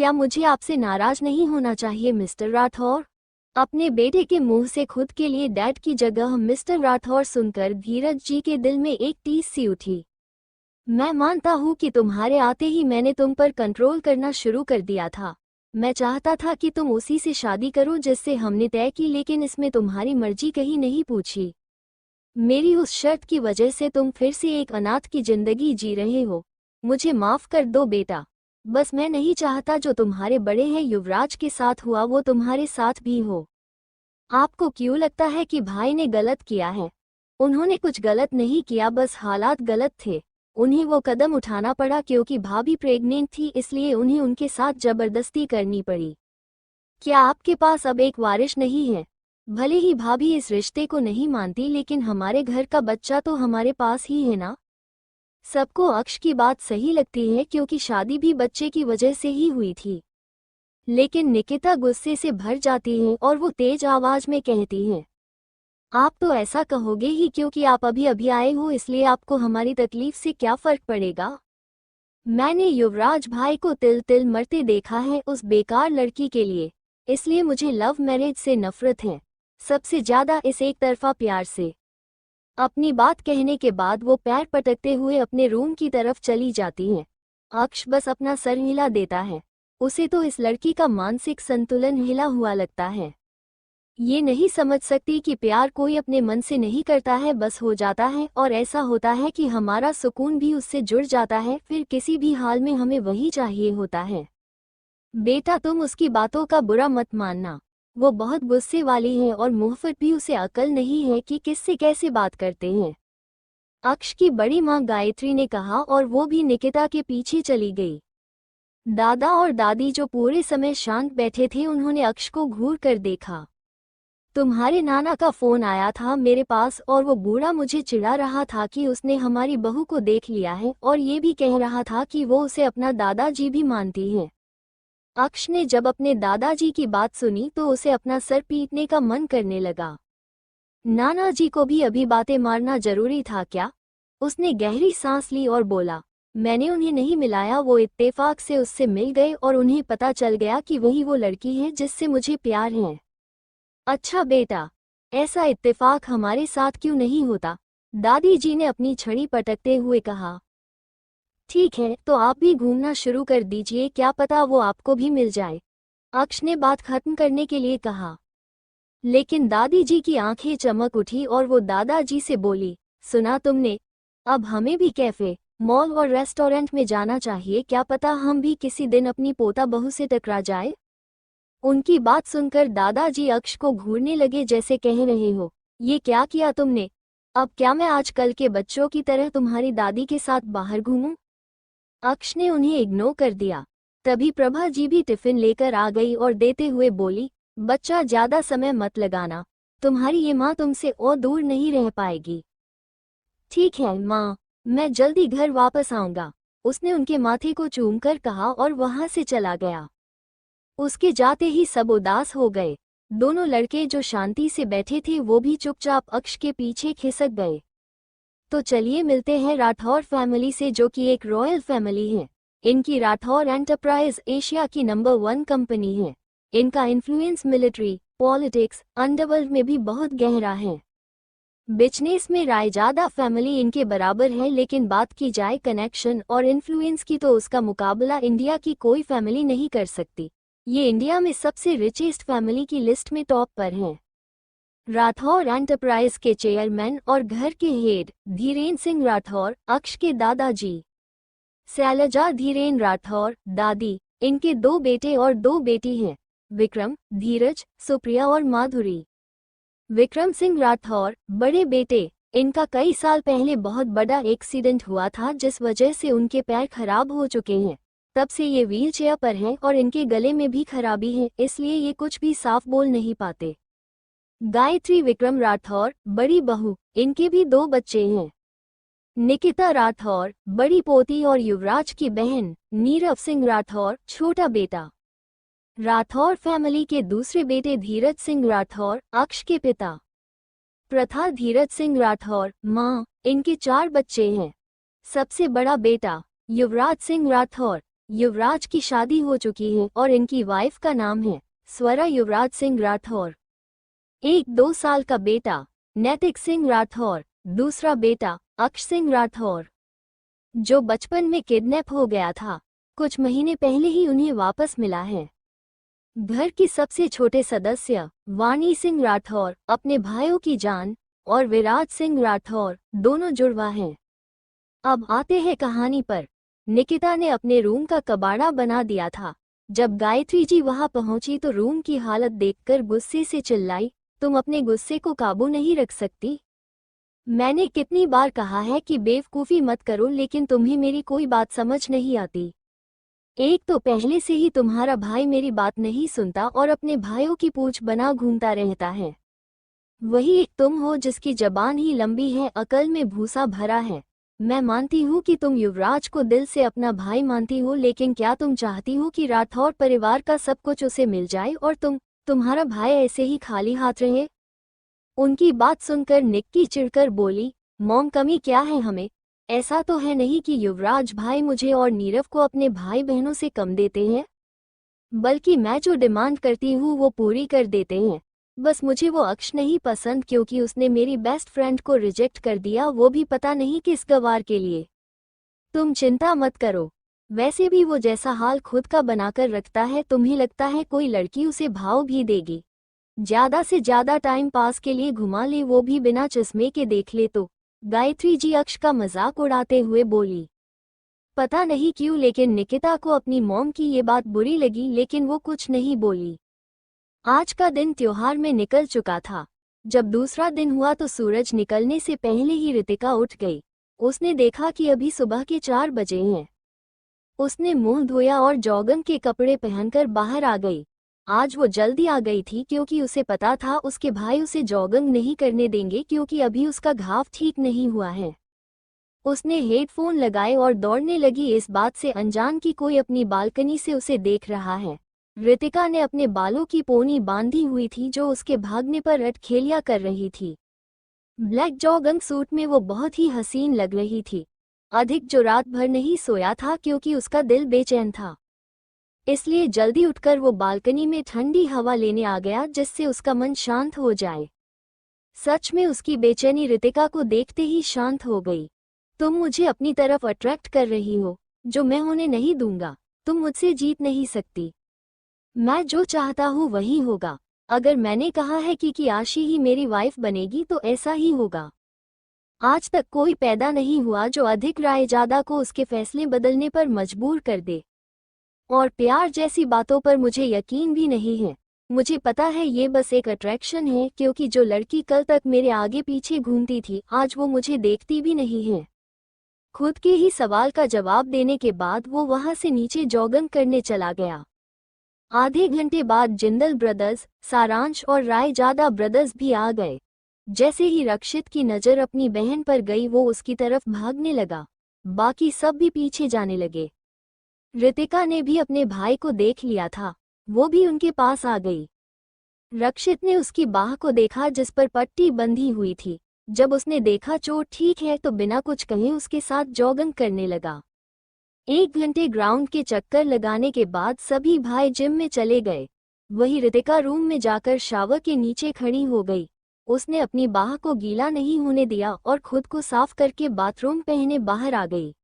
क्या मुझे आपसे नाराज नहीं होना चाहिए मिस्टर राठौर? अपने बेटे के मुंह से खुद के लिए डैड की जगह मिस्टर राठौर सुनकर धीरज जी के दिल में एक टीस सी उठी। मैं मानता हूँ कि तुम्हारे आते ही मैंने तुम पर कंट्रोल करना शुरू कर दिया था। मैं चाहता था कि तुम उसी से शादी करो जिससे हमने तय की, लेकिन इसमें तुम्हारी मर्जी कहीं नहीं पूछी। मेरी उस शर्त की वजह से तुम फिर से एक अनाथ की जिंदगी जी रहे हो। मुझे माफ कर दो बेटा। बस मैं नहीं चाहता जो तुम्हारे बड़े हैं युवराज के साथ हुआ वो तुम्हारे साथ भी हो। आपको क्यों लगता है कि भाई ने गलत किया है? उन्होंने कुछ गलत नहीं किया, बस हालात गलत थे। उन्हें वो कदम उठाना पड़ा क्योंकि भाभी प्रेग्नेंट थी, इसलिए उन्हें उनके साथ जबरदस्ती करनी पड़ी। क्या आपके पास अब एक वारिश नहीं है? भले ही भाभी इस रिश्ते को नहीं मानती, लेकिन हमारे घर का बच्चा तो हमारे पास ही है ना। सबको अक्ष की बात सही लगती है क्योंकि शादी भी बच्चे की वजह से ही हुई थी। लेकिन निकिता गुस्से से भर जाती है और वो तेज आवाज में कहती है, आप तो ऐसा कहोगे ही क्योंकि आप अभी अभी आए हो, इसलिए आपको हमारी तकलीफ से क्या फर्क पड़ेगा? मैंने युवराज भाई को तिल तिल मरते देखा है उस बेकार लड़की के लिए, इसलिए मुझे लव मैरिज से नफरत है, सबसे ज्यादा इस एक तरफा प्यार से। अपनी बात कहने के बाद वो पैर पटकते हुए अपने रूम की तरफ चली जाती है। अक्ष बस अपना सर हिला देता है। उसे तो इस लड़की का मानसिक संतुलन हिला हुआ लगता है। ये नहीं समझ सकती कि प्यार कोई अपने मन से नहीं करता है, बस हो जाता है, और ऐसा होता है कि हमारा सुकून भी उससे जुड़ जाता है, फिर किसी भी हाल में हमें वही चाहिए होता है। बेटा तुम उसकी बातों का बुरा मत मानना, वो बहुत गुस्से वाली है और मुहफ़्फ़त भी, उसे अकल नहीं है कि किससे कैसे बात करते हैं। अक्ष की बड़ी माँ गायत्री ने कहा और वो भी निकिता के पीछे चली गई। दादा और दादी जो पूरे समय शांत बैठे थे, उन्होंने अक्ष को घूर कर देखा। तुम्हारे नाना का फोन आया था मेरे पास और वो बूढ़ा मुझे चिढ़ा रहा था कि उसने हमारी बहू को देख लिया है, और ये भी कह रहा था कि वो उसे अपना दादाजी भी मानती है। अक्ष ने जब अपने दादाजी की बात सुनी तो उसे अपना सर पीटने का मन करने लगा। नाना जी को भी अभी बातें मारना जरूरी था क्या? उसने गहरी सांस ली और बोला, मैंने उन्हें नहीं मिलाया, वो इत्तेफाक से उससे मिल गए और उन्हें पता चल गया कि वही वो लड़की है जिससे मुझे प्यार है। अच्छा बेटा, ऐसा इत्तेफाक हमारे साथ क्यों नहीं होता? दादी जी ने अपनी छड़ी पटकते हुए कहा। ठीक है, तो आप भी घूमना शुरू कर दीजिए, क्या पता वो आपको भी मिल जाए, अक्ष ने बात खत्म करने के लिए कहा। लेकिन दादी जी की आंखें चमक उठी और वो दादाजी से बोली, सुना तुमने? अब हमें भी कैफे, मॉल और रेस्टोरेंट में जाना चाहिए, क्या पता हम भी किसी दिन अपनी पोता बहू से टकरा जाए। उनकी बात सुनकर दादाजी अक्ष को घूरने लगे, जैसे कह रहे हो, ये क्या किया तुमने? अब क्या मैं आजकल के बच्चों की तरह तुम्हारी दादी के साथ बाहर घूमूं? अक्ष ने उन्हें इग्नोर कर दिया। तभी प्रभा जी भी टिफिन लेकर आ गई और देते हुए बोली, बच्चा ज्यादा समय मत लगाना, तुम्हारी ये माँ तुमसे और दूर नहीं रह पाएगी। ठीक है माँ, मैं जल्दी घर वापस आऊंगा, उसने उनके माथे को चूमकर कहा और वहां से चला गया। उसके जाते ही सब उदास हो गए। दोनों लड़के जो शांति से बैठे थे वो भी चुपचाप अक्ष के पीछे खिसक गए। तो चलिए मिलते हैं राठौर फैमिली से, जो कि एक रॉयल फैमिली है। इनकी राठौर एंटरप्राइज एशिया की नंबर 1 कंपनी है। इनका इन्फ्लुएंस मिलिट्री, पॉलिटिक्स, अंडरवर्ल्ड में भी बहुत गहरा है। बिजनेस में रायजादा फैमिली इनके बराबर है, लेकिन बात की जाए कनेक्शन और इन्फ्लुएंस की तो उसका मुकाबला इंडिया की कोई फैमिली नहीं कर सकती। ये इंडिया में सबसे रिचेस्ट फैमिली की लिस्ट में टॉप पर हैं। राठौर एंटरप्राइज के चेयरमैन और घर के हेड धीरेन्द्र सिंह राठौर, अक्ष के दादाजी। शैलजा धीरेन्द्र राठौर, दादी। इनके 2 बेटे और 2 बेटी हैं, विक्रम, धीरज, सुप्रिया और माधुरी। विक्रम सिंह राठौर, बड़े बेटे। इनका कई साल पहले बहुत बड़ा एक्सीडेंट हुआ था जिस वजह से उनके पैर खराब हो चुके हैं। तब से ये व्हीलचेयर पर हैं और इनके गले में भी खराबी है, इसलिए ये कुछ भी साफ बोल नहीं पाते। गायत्री विक्रम राठौर, बड़ी बहू। इनके भी 2 बच्चे हैं, निकिता राठौर, बड़ी पोती, और युवराज की बहन नीरव सिंह राठौर, छोटा बेटा। राठौर फैमिली के दूसरे बेटे धीरज सिंह राठौर, अक्ष के पिता। प्रथा धीरज सिंह राठौर, मां। इनके 4 बच्चे हैं। सबसे बड़ा बेटा युवराज सिंह राठौर, युवराज की शादी हो चुकी है और इनकी वाइफ का नाम है स्वरा युवराज सिंह राठौर। एक 2 साल का बेटा नैतिक सिंह राठौर, दूसरा बेटा अक्ष सिंह राठौर, जो बचपन में किडनैप हो गया था। कुछ महीने पहले ही उन्हें वापस मिला है। घर की सबसे छोटे सदस्य वाणी सिंह राठौर अपने भाइयों की जान और विराज सिंह राठौर दोनों जुड़वा हैं। अब आते हैं कहानी पर। निकिता ने अपने रूम का कबाड़ा बना दिया था। जब गायत्री जी वहां पहुंची तो रूम की हालत देखकर गुस्से से चिल्लाई, तुम अपने गुस्से को काबू नहीं रख सकती? मैंने कितनी बार कहा है कि बेवकूफ़ी मत करो, लेकिन तुम्हें मेरी कोई बात समझ नहीं आती। एक तो पहले से ही तुम्हारा भाई मेरी बात नहीं सुनता और अपने भाइयों की पूछ बना घूमता रहता है। वही एक तुम हो जिसकी जबान ही लंबी है, अकल में भूसा भरा है। मैं मानती हूँ कि तुम युवराज को दिल से अपना भाई मानती हो, लेकिन क्या तुम चाहती हो कि राठौर परिवार का सब कुछ उसे मिल जाए और तुम्हारा भाई ऐसे ही खाली हाथ रहे? उनकी बात सुनकर निक्की चिढ़कर बोली, मॉम कमी क्या है हमें? ऐसा तो है नहीं कि युवराज भाई मुझे और नीरव को अपने भाई बहनों से कम देते हैं, बल्कि मैं जो डिमांड करती हूँ वो पूरी कर देते हैं। बस मुझे वो अक्ष नहीं पसंद क्योंकि उसने मेरी बेस्ट फ्रेंड को रिजेक्ट कर दिया, वो भी पता नहीं किस गवार के लिए। तुम चिंता मत करो, वैसे भी वो जैसा हाल खुद का बनाकर रखता है, तुम्हें लगता है कोई लड़की उसे भाव भी देगी? ज्यादा से ज्यादा टाइम पास के लिए घुमा ले, वो भी बिना चश्मे के देख ले तो। गायत्री जी अक्ष का मजाक उड़ाते हुए बोली। पता नहीं क्यों लेकिन निकिता को अपनी मॉम की ये बात बुरी लगी, लेकिन वो कुछ नहीं बोली। आज का दिन त्योहार में निकल चुका था। जब दूसरा दिन हुआ तो सूरज निकलने से पहले ही रितिका उठ गई। उसने देखा कि अभी सुबह के 4 बजे हैं। उसने मुंह धोया और जॉगिंग के कपड़े पहनकर बाहर आ गई। आज वो जल्दी आ गई थी क्योंकि उसे पता था उसके भाई उसे जॉगिंग नहीं करने देंगे, क्योंकि अभी उसका घाव ठीक नहीं हुआ है। उसने हेडफोन लगाए और दौड़ने लगी, इस बात से अनजान कि कोई अपनी बालकनी से उसे देख रहा है। रितिका ने अपने बालों की पोनी बांधी हुई थी जो उसके भागने पर अटखेलियां कर रही थी। ब्लैक जॉगिंग सूट में वो बहुत ही हसीन लग रही थी। अधिक जो रात भर नहीं सोया था क्योंकि उसका दिल बेचैन था, इसलिए जल्दी उठकर वो बालकनी में ठंडी हवा लेने आ गया जिससे उसका मन शांत हो जाए। सच में उसकी बेचैनी रितिका को देखते ही शांत हो गई। तुम मुझे अपनी तरफ अट्रैक्ट कर रही हो, जो मैं होने नहीं दूंगा। तुम मुझसे जीत नहीं सकती। मैं जो चाहता हूँ वही होगा। अगर मैंने कहा है कि आशी ही मेरी वाइफ बनेगी तो ऐसा ही होगा। आज तक कोई पैदा नहीं हुआ जो अधिक रायजादा को उसके फैसले बदलने पर मजबूर कर दे। और प्यार जैसी बातों पर मुझे यकीन भी नहीं है। मुझे पता है ये बस एक अट्रैक्शन है, क्योंकि जो लड़की कल तक मेरे आगे पीछे घूमती थी आज वो मुझे देखती भी नहीं है। खुद के ही सवाल का जवाब देने के बाद वो वहां से नीचे जॉगिंग करने चला गया। आधे घंटे बाद जिंदल ब्रदर्स, सारांश और रायजादा ब्रदर्स भी आ गए। जैसे ही रक्षित की नज़र अपनी बहन पर गई वो उसकी तरफ भागने लगा। बाकी सब भी पीछे जाने लगे। रितिका ने भी अपने भाई को देख लिया था, वो भी उनके पास आ गई। रक्षित ने उसकी बाह को देखा जिस पर पट्टी बंधी हुई थी। जब उसने देखा चोट ठीक है तो बिना कुछ कहे उसके साथ जॉगिंग करने लगा। 1 घंटे ग्राउंड के चक्कर लगाने के बाद सभी भाई जिम में चले गए। वही रितिका रूम में जाकर शावर के नीचे खड़ी हो गई। उसने अपनी बाह को गीला नहीं होने दिया और खुद को साफ करके बाथरूम पहने बाहर आ गई।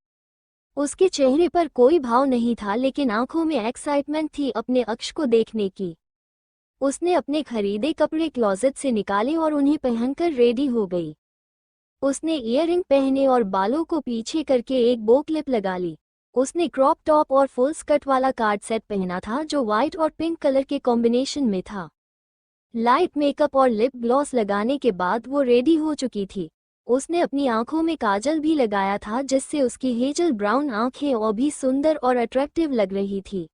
उसके चेहरे पर कोई भाव नहीं था, लेकिन आंखों में एक्साइटमेंट थी अपने अक्ष को देखने की। उसने अपने खरीदे कपड़े क्लोजेट से निकाले और उन्हें पहनकर रेडी हो गई। उसने ईयररिंग पहने और बालों को पीछे करके एक बो क्लिप लगा ली। उसने क्रॉप टॉप और फुल स्कर्ट वाला कार्ड सेट पहना था जो व्हाइट और पिंक कलर के कॉम्बिनेशन में था। लाइट मेकअप और लिप ग्लॉस लगाने के बाद वो रेडी हो चुकी थी। उसने अपनी आंखों में काजल भी लगाया था जिससे उसकी हेजल ब्राउन आंखें और भी सुंदर और अट्रैक्टिव लग रही थी।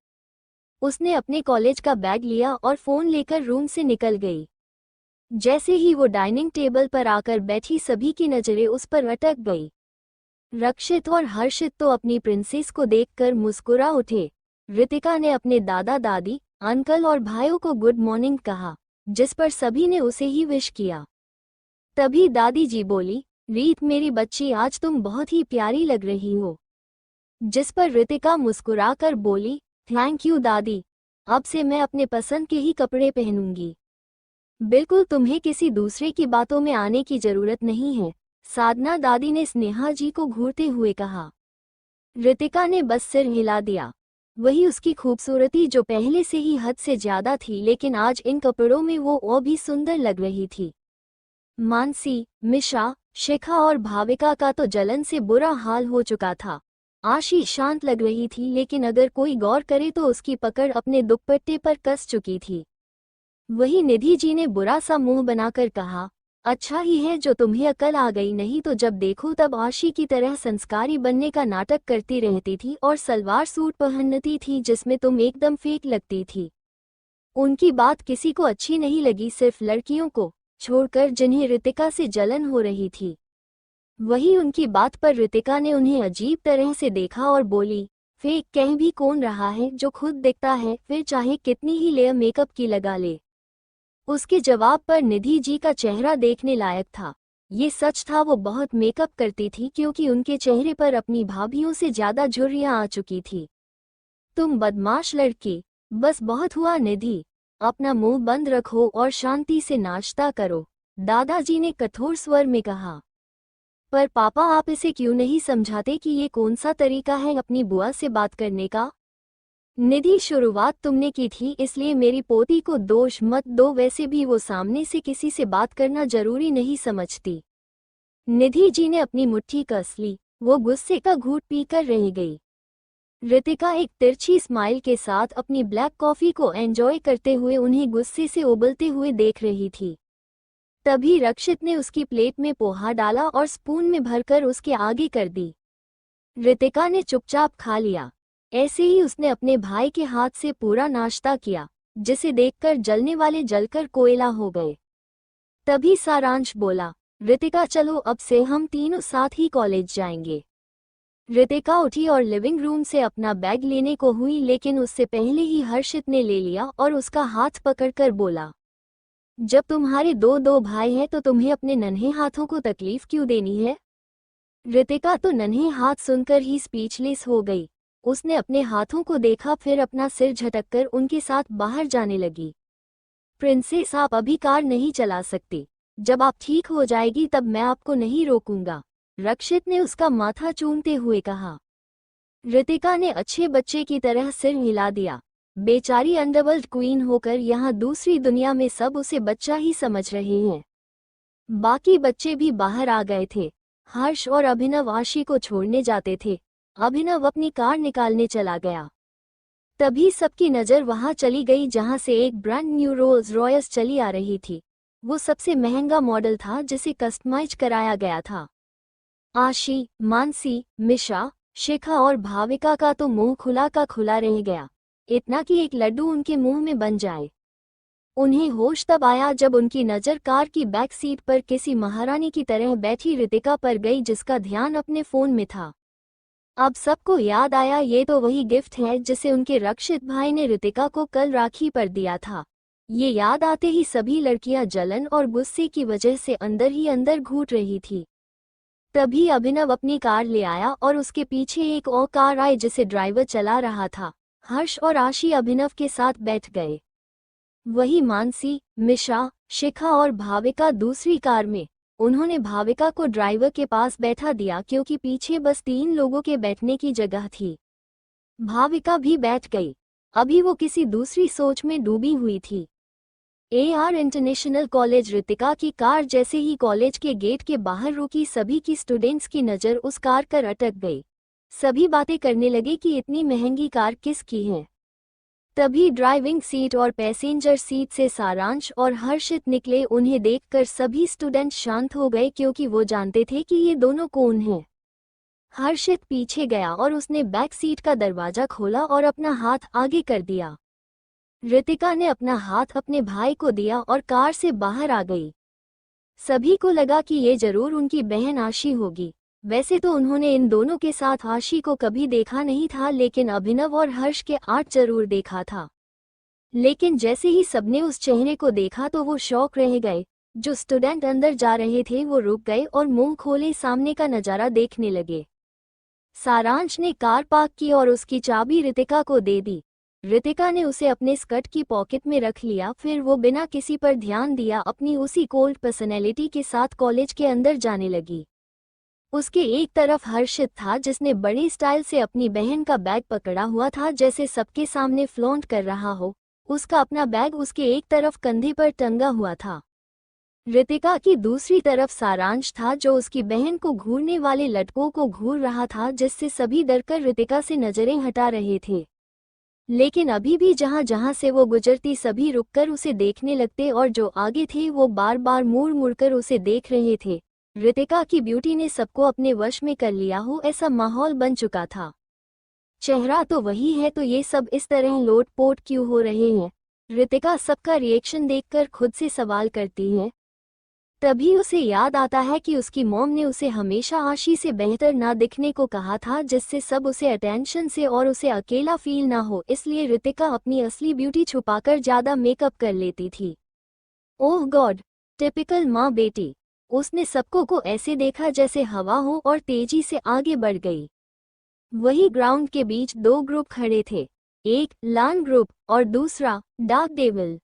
उसने अपने कॉलेज का बैग लिया और फोन लेकर रूम से निकल गई। जैसे ही वो डाइनिंग टेबल पर आकर बैठी सभी की नजरें उस पर अटक गई। रक्षित और हर्षित तो अपनी प्रिंसेस को देखकर मुस्कुरा उठे। रितिका ने अपने दादा दादी, अंकल और भाइयों को गुड मॉर्निंग कहा, जिस पर सभी ने उसे ही विश किया। तभी दादी जी बोली, रीत मेरी बच्ची आज तुम बहुत ही प्यारी लग रही हो। जिस पर रितिका मुस्कुराकर बोली, थैंक यू दादी, अब से मैं अपने पसंद के ही कपड़े पहनूंगी। बिल्कुल, तुम्हें किसी दूसरे की बातों में आने की जरूरत नहीं है, साधना दादी ने स्नेहा जी को घूरते हुए कहा। रितिका ने बस सिर हिला दिया। वही उसकी खूबसूरती जो पहले से ही हद से ज्यादा थी, लेकिन आज इन कपड़ों में वो और भी सुंदर लग रही थी। मानसी, मिशा, शिखा और भाविका का तो जलन से बुरा हाल हो चुका था। आशी शांत लग रही थी, लेकिन अगर कोई गौर करे तो उसकी पकड़ अपने दुपट्टे पर कस चुकी थी। वही निधि जी ने बुरा सा मुंह बनाकर कहा, अच्छा ही है जो तुम्हें अकल आ गई, नहीं तो जब देखो तब आशी की तरह संस्कारी बनने का नाटक करती रहती थी और सलवार सूट पहनती थी जिसमें तुम एकदम फेक लगती थी। उनकी बात किसी को अच्छी नहीं लगी, सिर्फ लड़कियों को छोड़कर जिन्हें रितिका से जलन हो रही थी। वही उनकी बात पर रितिका ने उन्हें अजीब तरह से देखा और बोली, फेक कह भी कौन रहा है, जो खुद दिखता है फिर चाहे कितनी ही लेयर मेकअप की लगा ले। उसके जवाब पर निधि जी का चेहरा देखने लायक था। ये सच था, वो बहुत मेकअप करती थी क्योंकि उनके चेहरे पर अपनी भाभियों से ज्यादा झुर्रियां आ चुकी थी। तुम बदमाश लड़की, बस बहुत हुआ निधि, अपना मुंह बंद रखो और शांति से नाश्ता करो, दादाजी ने कठोर स्वर में कहा। पर पापा, आप इसे क्यों नहीं समझाते कि ये कौन सा तरीका है अपनी बुआ से बात करने का? निधि, शुरुआत तुमने की थी, इसलिए मेरी पोती को दोष मत दो, वैसे भी वो सामने से किसी से बात करना जरूरी नहीं समझती। निधि जी ने अपनी मुट्ठी कस ली, वो गुस्से का घूंट पीकर रह गई। रितिका एक तिरछी स्माइल के साथ अपनी ब्लैक कॉफी को एंजॉय करते हुए उन्हें गुस्से से उबलते हुए देख रही थी। तभी रक्षित ने उसकी प्लेट में पोहा डाला और स्पून में भरकर उसके आगे कर दी। रितिका ने चुपचाप खा लिया। ऐसे ही उसने अपने भाई के हाथ से पूरा नाश्ता किया, जिसे देखकर जलने वाले जलकर कोयला हो गए। तभी सारांश बोला, रितिका चलो, अब से हम तीनों साथ ही कॉलेज जाएंगे। रितिका उठी और लिविंग रूम से अपना बैग लेने को हुई, लेकिन उससे पहले ही हर्षित ने ले लिया और उसका हाथ पकड़कर बोला, जब तुम्हारे दो भाई हैं तो तुम्हें अपने नन्हे हाथों को तकलीफ क्यों देनी है? रितिका तो नन्हे हाथ सुनकर ही स्पीचलेस हो गई। उसने अपने हाथों को देखा, फिर अपना सिर झटककर उनके साथ बाहर जाने लगी। प्रिंसेस, आप अभी कार नहीं चला सकती, जब आप ठीक हो जाएगी तब मैं आपको नहीं रोकूंगा, रक्षित ने उसका माथा चूमते हुए कहा। रितिका ने अच्छे बच्चे की तरह सिर हिला दिया। बेचारी अंडरवर्ल्ड क्वीन होकर यहाँ दूसरी दुनिया में सब उसे बच्चा ही समझ रहे हैं। बाकी बच्चे भी बाहर आ गए थे। हर्ष और अभिनव आशी को छोड़ने जाते थे। अभिनव अपनी कार निकालने चला गया। तभी सबकी नज़र वहां चली गई जहां से एक ब्रांड न्यू रोल्स रॉयस चली आ रही थी। वो सबसे महंगा मॉडल था जिसे कस्टमाइज कराया गया था। आशी, मानसी, मिशा, शिखा और भाविका का तो मुंह खुला का खुला रह गया, इतना कि एक लड्डू उनके मुंह में बन जाए। उन्हें होश तब आया जब उनकी नज़र कार की बैक सीट पर किसी महारानी की तरह बैठी रितिका पर गई, जिसका ध्यान अपने फोन में था। अब सबको याद आया, ये तो वही गिफ्ट है जिसे उनके रक्षित भाई ने रितिका को कल राखी पर दिया था। ये याद आते ही सभी लड़कियां जलन और गुस्से की वजह से अंदर ही अंदर घूट रही थी। तभी अभिनव अपनी कार ले आया और उसके पीछे एक और कार आई जिसे ड्राइवर चला रहा था। हर्ष और आशी अभिनव के साथ बैठ गए। वही मानसी, मिशा, शिखा और भाविका दूसरी कार में। उन्होंने भाविका को ड्राइवर के पास बैठा दिया क्योंकि पीछे बस 3 लोगों के बैठने की जगह थी। भाविका भी बैठ गई। अभी वो किसी दूसरी सोच में डूबी हुई थी। AR international college. रितिका की कार जैसे ही कॉलेज के गेट के बाहर रुकी, सभी की स्टूडेंट्स की नज़र उस कार पर अटक गई। सभी बातें करने लगे कि इतनी महंगी कार किसकी है। तभी ड्राइविंग सीट और पैसेंजर सीट से सारांश और हर्षित निकले। उन्हें देखकर सभी स्टूडेंट शांत हो गए क्योंकि वो जानते थे कि ये दोनों कौन हैं। हर्षित पीछे गया और उसने बैक सीट का दरवाजा खोला और अपना हाथ आगे कर दिया। रितिका ने अपना हाथ अपने भाई को दिया और कार से बाहर आ गई। सभी को लगा कि ये जरूर उनकी बहन आशी होगी। वैसे तो उन्होंने इन दोनों के साथ आशी को कभी देखा नहीं था, लेकिन अभिनव और हर्ष के आर्ट जरूर देखा था। लेकिन जैसे ही सबने उस चेहरे को देखा तो वो शौक रह गए। जो स्टूडेंट अंदर जा रहे थे वो रुक गए और मुंह खोले सामने का नज़ारा देखने लगे। सारांश ने कार पार्क की और उसकी चाबी रितिका को दे दी। रितिका ने उसे अपने स्कर्ट की पॉकेट में रख लिया, फिर वो बिना किसी पर ध्यान दिया अपनी उसी कोल्ड पर्सनैलिटी के साथ कॉलेज के अंदर जाने लगी। उसके एक तरफ हर्षित था जिसने बड़े स्टाइल से अपनी बहन का बैग पकड़ा हुआ था, जैसे सबके सामने फ्लॉन्ट कर रहा हो। उसका अपना बैग उसके एक तरफ कंधे पर टंगा हुआ था। रितिका की दूसरी तरफ सारांश था जो उसकी बहन को घूरने वाले लड़कों को घूर रहा था, जिससे सभी डरकर रितिका से नजरें हटा रहे थे। लेकिन अभी भी जहां जहां से वो गुजरती सभी रुककर उसे देखने लगते और जो आगे थे वो बार बार मुड़ मुड़कर उसे देख रहे थे। रितिका की ब्यूटी ने सबको अपने वश में कर लिया हो, ऐसा माहौल बन चुका था। चेहरा तो वही है, तो ये सब इस तरह लोटपोट क्यों हो रहे हैं? रितिका सबका रिएक्शन देखकर खुद से सवाल करती है। तभी उसे याद आता है कि उसकी मॉम ने उसे हमेशा आशी से बेहतर ना दिखने को कहा था, जिससे सब उसे अटेंशन से और उसे अकेला फील ना हो, इसलिए रितिका अपनी असली ब्यूटी छुपाकर ज्यादा मेकअप कर लेती थी। ओह गॉड, टिपिकल माँ बेटी। उसने सबको को ऐसे देखा जैसे हवा हो और तेजी से आगे बढ़ गई। वही ग्राउंड के बीच दो ग्रुप खड़े थे, एक लान ग्रुप और दूसरा डार्क डेविल।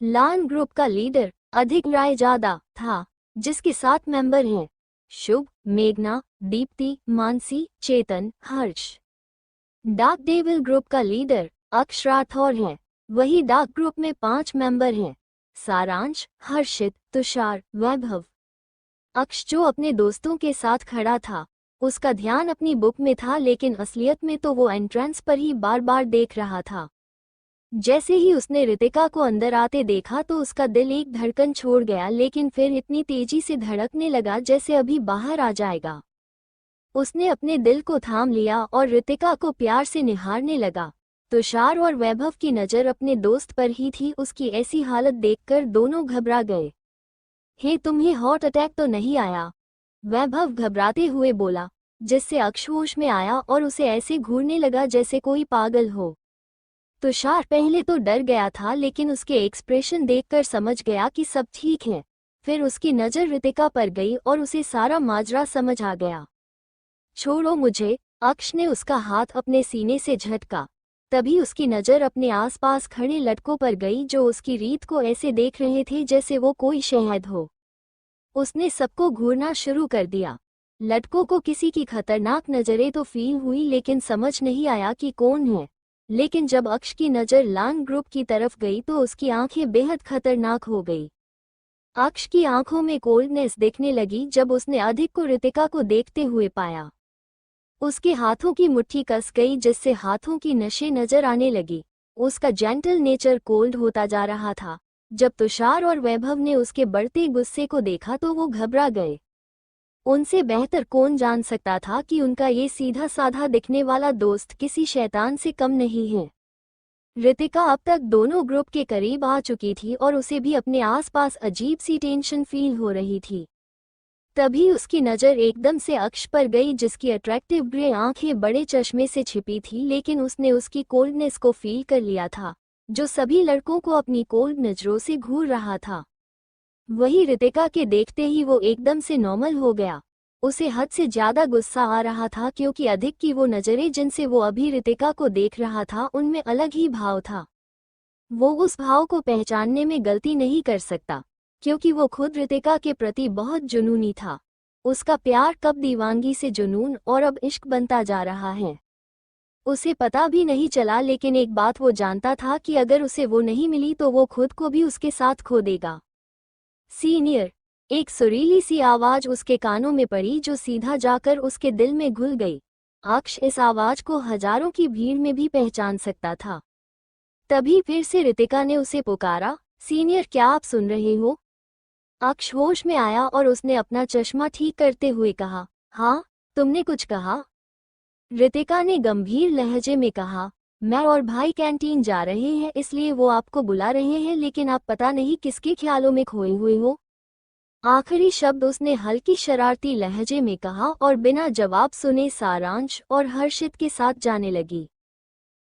लान ग्रुप का लीडर अधिक राय ज्यादा था, जिसके 7 मेंबर हैं, शुभ, मेघना, दीप्ति, मानसी, चेतन, हर्ष। डार्क डेविल ग्रुप का लीडर अक्ष राठौर है। वही डार्क ग्रुप में 5 मेंबर हैं, सारांश, हर्षित, तुषार, वैभव। अक्ष जो अपने दोस्तों के साथ खड़ा था, उसका ध्यान अपनी बुक में था, लेकिन असलियत में तो वो एंट्रेंस पर ही बार बार देख रहा था। जैसे ही उसने रितिका को अंदर आते देखा तो उसका दिल एक धड़कन छोड़ गया, लेकिन फिर इतनी तेजी से धड़कने लगा जैसे अभी बाहर आ जाएगा। उसने अपने दिल को थाम लिया और रितिका को प्यार से निहारने लगा। तुषार और वैभव की नज़र अपने दोस्त पर ही थी। उसकी ऐसी हालत देखकर दोनों घबरा गए। हे, तुम्हें हार्ट अटैक तो नहीं आया? वैभव घबराते हुए बोला, जिससे अक्ष होश में आया और उसे ऐसे घूरने लगा जैसे कोई पागल हो। तुषार पहले तो डर गया था, लेकिन उसके एक्सप्रेशन देखकर समझ गया कि सब ठीक है। फिर उसकी नज़र रितिका पर गई और उसे सारा माजरा समझ आ गया। छोड़ो मुझे, अक्ष ने उसका हाथ अपने सीने से झटका। तभी उसकी नज़र अपने आसपास खड़े लड़कों पर गई जो उसकी रीत को ऐसे देख रहे थे जैसे वो कोई शहद हो। उसने सबको घूरना शुरू कर दिया। लड़कों को किसी की खतरनाक नज़रें तो फील हुई, लेकिन समझ नहीं आया कि कौन है। लेकिन जब अक्ष की नज़र लान ग्रुप की तरफ गई तो उसकी आंखें बेहद खतरनाक हो गई। अक्ष की आंखों में कोल्डनेस दिखने लगी जब उसने अधिक को रितिका को देखते हुए पाया। उसके हाथों की मुट्ठी कस गई, जिससे हाथों की नशें नजर आने लगी। उसका जेंटल नेचर कोल्ड होता जा रहा था। जब तुषार और वैभव ने उसके बढ़ते गुस्से को देखा तो वो घबरा गए। उनसे बेहतर कौन जान सकता था कि उनका ये सीधा साधा दिखने वाला दोस्त किसी शैतान से कम नहीं है। रितिका अब तक दोनों ग्रुप के करीब आ चुकी थी और उसे भी अपने आसपास अजीब सी टेंशन फील हो रही थी। तभी उसकी नज़र एकदम से अक्ष पर गई, जिसकी अट्रैक्टिव ग्रे आंखें बड़े चश्मे से छिपी थी, लेकिन उसने उसकी कोल्डनेस को फील कर लिया था, जो सभी लड़कों को अपनी कोल्ड नज़रों से घूर रहा था। वही रितिका के देखते ही वो एकदम से नॉर्मल हो गया। उसे हद से ज्यादा गुस्सा आ रहा था, क्योंकि अधिक की वो नज़रें जिनसे वो अभी रितिका को देख रहा था उनमें अलग ही भाव था। वो उस भाव को पहचानने में गलती नहीं कर सकता, क्योंकि वो खुद रितिका के प्रति बहुत जुनूनी था। उसका प्यार कब दीवानगी से जुनून और अब इश्क बनता जा रहा है, उसे पता भी नहीं चला। लेकिन एक बात वो जानता था कि अगर उसे वो नहीं मिली तो वो खुद को भी उसके साथ खो देगा। सीनियर, एक सुरीली सी आवाज उसके कानों में पड़ी जो सीधा जाकर उसके दिल में घुल गई। अक्ष इस आवाज को हजारों की भीड़ में भी पहचान सकता था। तभी फिर से रितिका ने उसे पुकारा, सीनियर, क्या आप सुन रहे हो? अक्ष होश में आया और उसने अपना चश्मा ठीक करते हुए कहा, हाँ, तुमने कुछ कहा? रितिका ने गंभीर लहजे में कहा, मैं और भाई कैंटीन जा रहे हैं, इसलिए वो आपको बुला रहे हैं, लेकिन आप पता नहीं किसके ख्यालों में खोए हुए हो। आखिरी शब्द उसने हल्की शरारती लहजे में कहा और बिना जवाब सुने सारांश और हर्षित के साथ जाने लगी।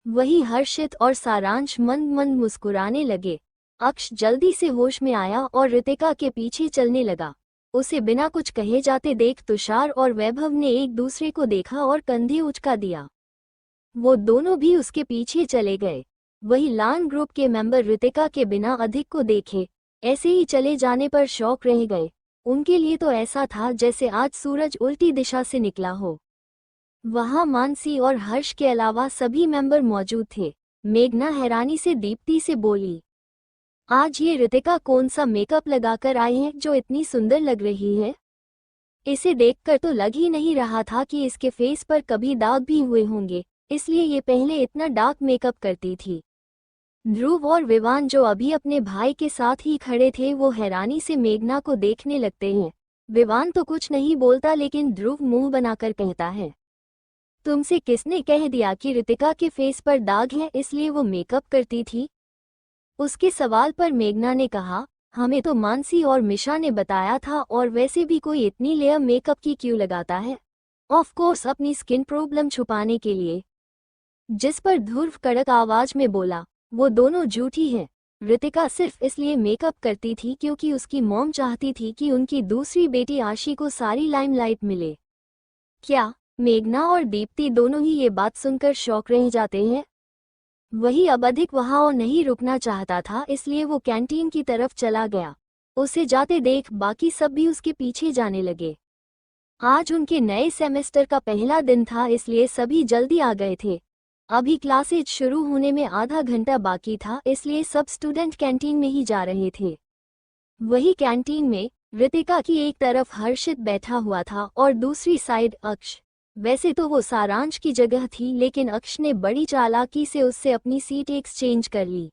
वही हर्षित और सारांश मंद मंद मुस्कुराने लगे। अक्ष जल्दी से होश में आया और रितिका के पीछे चलने लगा। उसे बिना कुछ कहे जाते देख तुषार और वैभव ने एक दूसरे को देखा और कंधे उचका दिया। वो दोनों भी उसके पीछे चले गए। वही लान ग्रुप के मेंबर ऋतिका के बिना अधिक को देखे ऐसे ही चले जाने पर शौक रह गए। उनके लिए तो ऐसा था जैसे आज सूरज उल्टी दिशा से निकला हो। वहां मानसी और हर्ष के अलावा सभी मेंबर मौजूद थे। मेघना हैरानी से दीप्ति से बोली, आज ये ऋतिका कौन सा मेकअप लगाकर आई है जो इतनी सुंदर लग रही है? इसे देखकर तो लग ही नहीं रहा था कि इसके फेस पर कभी दाग भी हुए होंगे, इसलिए ये पहले इतना डार्क मेकअप करती थी। ध्रुव और विवान जो अभी अपने भाई के साथ ही खड़े थे वो हैरानी से मेघना को देखने लगते हैं। विवान तो कुछ नहीं बोलता लेकिन ध्रुव मुंह बनाकर कहता है, तुमसे किसने कह दिया कि ऋतिका के फेस पर दाग है इसलिए वो मेकअप करती थी? उसके सवाल पर मेघना ने कहा, हमें तो मानसी और मिशा ने बताया था, और वैसे भी कोई इतनी लेयर मेकअप की क्यों लगाता है? ऑफ कोर्स अपनी स्किन प्रॉब्लम छुपाने के लिए। जिस पर ध्रुव कड़क आवाज में बोला, वो दोनों झूठी हैं। ऋतिका सिर्फ इसलिए मेकअप करती थी क्योंकि उसकी मॉम चाहती थी कि उनकी दूसरी बेटी आशी को सारी लाइमलाइट मिले। क्या? मेघना और दीप्ति दोनों ही ये बात सुनकर शॉक रह जाते हैं। वही अब अधिक वहां और नहीं रुकना चाहता था, इसलिए वो कैंटीन की तरफ चला गया। उसे जाते देख बाकी सब भी उसके पीछे जाने लगे। आज उनके नए सेमेस्टर का पहला दिन था, इसलिए सभी जल्दी आ गए थे। अभी क्लासेज शुरू होने में आधा घंटा बाकी था, इसलिए सब स्टूडेंट कैंटीन में ही जा रहे थे। वही कैंटीन में ऋतिका की एक तरफ हर्षित बैठा हुआ था और दूसरी साइड अक्ष। वैसे तो वो सारांश की जगह थी, लेकिन अक्ष ने बड़ी चालाकी से उससे अपनी सीट एक्सचेंज कर ली।